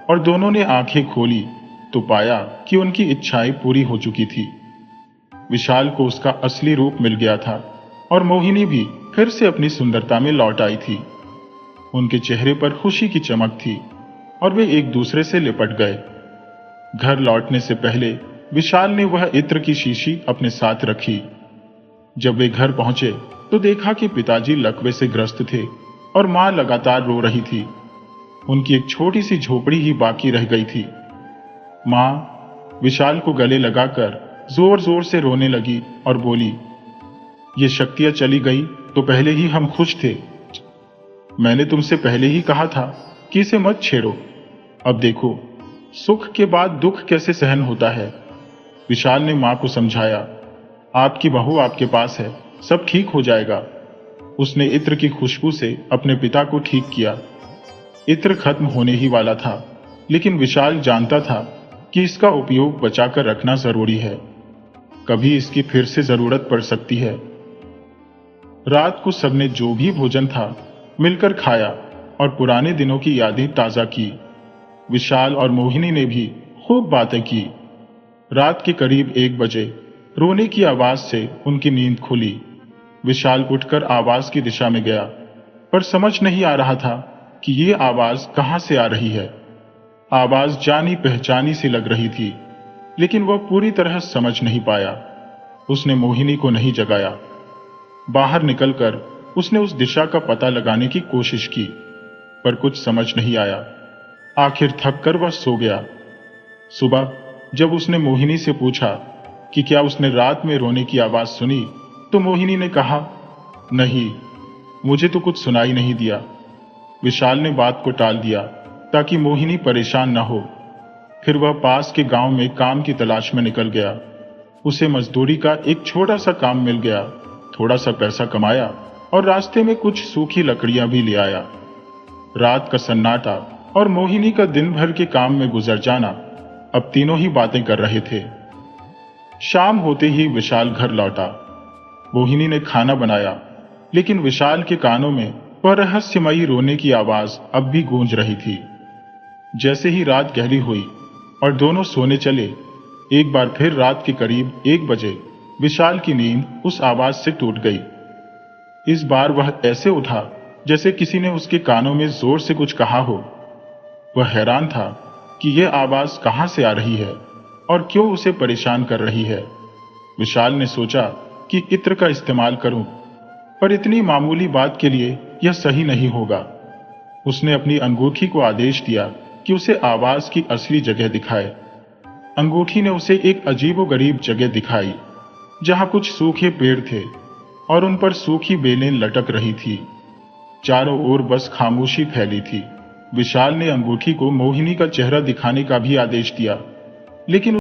और दोनों ने आंखें खोली तो पाया कि उनकी इच्छाएं पूरी हो चुकी थी। विशाल को उसका असली रूप मिल गया था और मोहिनी भी फिर से अपनी सुंदरता में लौट आई थी। उनके चेहरे पर खुशी की चमक थी और वे एक दूसरे से लिपट गए। घर लौटने से पहले विशाल ने वह इत्र की शीशी अपने साथ रखी। जब वे घर पहुंचे तो देखा कि पिताजी लकवे से ग्रस्त थे और मां लगातार रो रही थी। उनकी एक छोटी सी झोपड़ी ही बाकी रह गई थी। मां विशाल को गले लगाकर जोर जोर से रोने लगी और बोली, ये शक्तियां चली गई तो पहले ही हम खुश थे। मैंने तुमसे पहले ही कहा था कि इसे मत छेड़ो। अब देखो सुख के बाद दुख कैसे सहन होता है। विशाल ने मां को समझाया, आपकी बहू आपके पास है, सब ठीक हो जाएगा। उसने इत्र की खुशबू से अपने पिता को ठीक किया। इत्र खत्म होने ही वाला था, लेकिन विशाल जानता था कि इसका उपयोग बचाकर रखना जरूरी है। कभी इसकी फिर से जरूरत पड़ सकती है। रात को सबने जो भी भोजन था मिलकर खाया और पुराने दिनों की यादें ताजा की। विशाल और मोहिनी ने भी खूब बातें की। रात के करीब 1 बजे रोने की आवाज से उनकी नींद खुली। विशाल उठकर आवाज की दिशा में गया, पर समझ नहीं आ रहा था कि ये आवाज कहां से आ रही है। आवाज जानी पहचानी सी लग रही थी, लेकिन वह पूरी तरह समझ नहीं पाया। उसने मोहिनी को नहीं जगाया। बाहर निकलकर उसने उस दिशा का पता लगाने की कोशिश की, पर कुछ समझ नहीं आया। आखिर थककर वह सो गया। सुबह जब उसने मोहिनी से पूछा कि क्या उसने रात में रोने की आवाज सुनी, तो मोहिनी ने कहा, नहीं, मुझे तो कुछ सुनाई नहीं दिया। विशाल ने बात को टाल दिया ताकि मोहिनी परेशान न हो। फिर वह पास के गांव में काम की तलाश में निकल गया। उसे मजदूरी का एक छोटा सा काम मिल गया। थोड़ा सा पैसा कमाया और रास्ते में कुछ सूखी लकड़ियां भी ले आया। रात का सन्नाटा और मोहिनी का दिन भर के काम में गुजर जाना, अब तीनों ही बातें कर रहे थे। शाम होते ही विशाल घर लौटा। मोहिनी ने खाना बनाया, लेकिन विशाल के कानों में वह रहस्यमयी रोने की आवाज अब भी गूंज रही थी। जैसे ही रात गहरी हुई और दोनों सोने चले, एक बार फिर रात के करीब 1 बजे विशाल की नींद उस आवाज से टूट गई। इस बार वह ऐसे उठा जैसे किसी ने उसके कानों में जोर से कुछ कहा हो। वह हैरान था कि यह आवाज कहां से आ रही है और क्यों उसे परेशान कर रही है। विशाल ने सोचा कि इत्र का इस्तेमाल करूं, पर इतनी मामूली बात के लिए यह सही नहीं होगा। उसने अपनी अंगूठी को आदेश दिया कि उसे आवाज की असली जगह दिखाए। अंगूठी ने उसे एक अजीबोगरीब जगह दिखाई, जहां कुछ सूखे पेड़ थे और उन पर सूखी बेलें लटक रही थी। चारों ओर बस खामोशी फैली थी। विशाल ने अंगूठी को मोहिनी का चेहरा दिखाने का भी आदेश दिया, लेकिन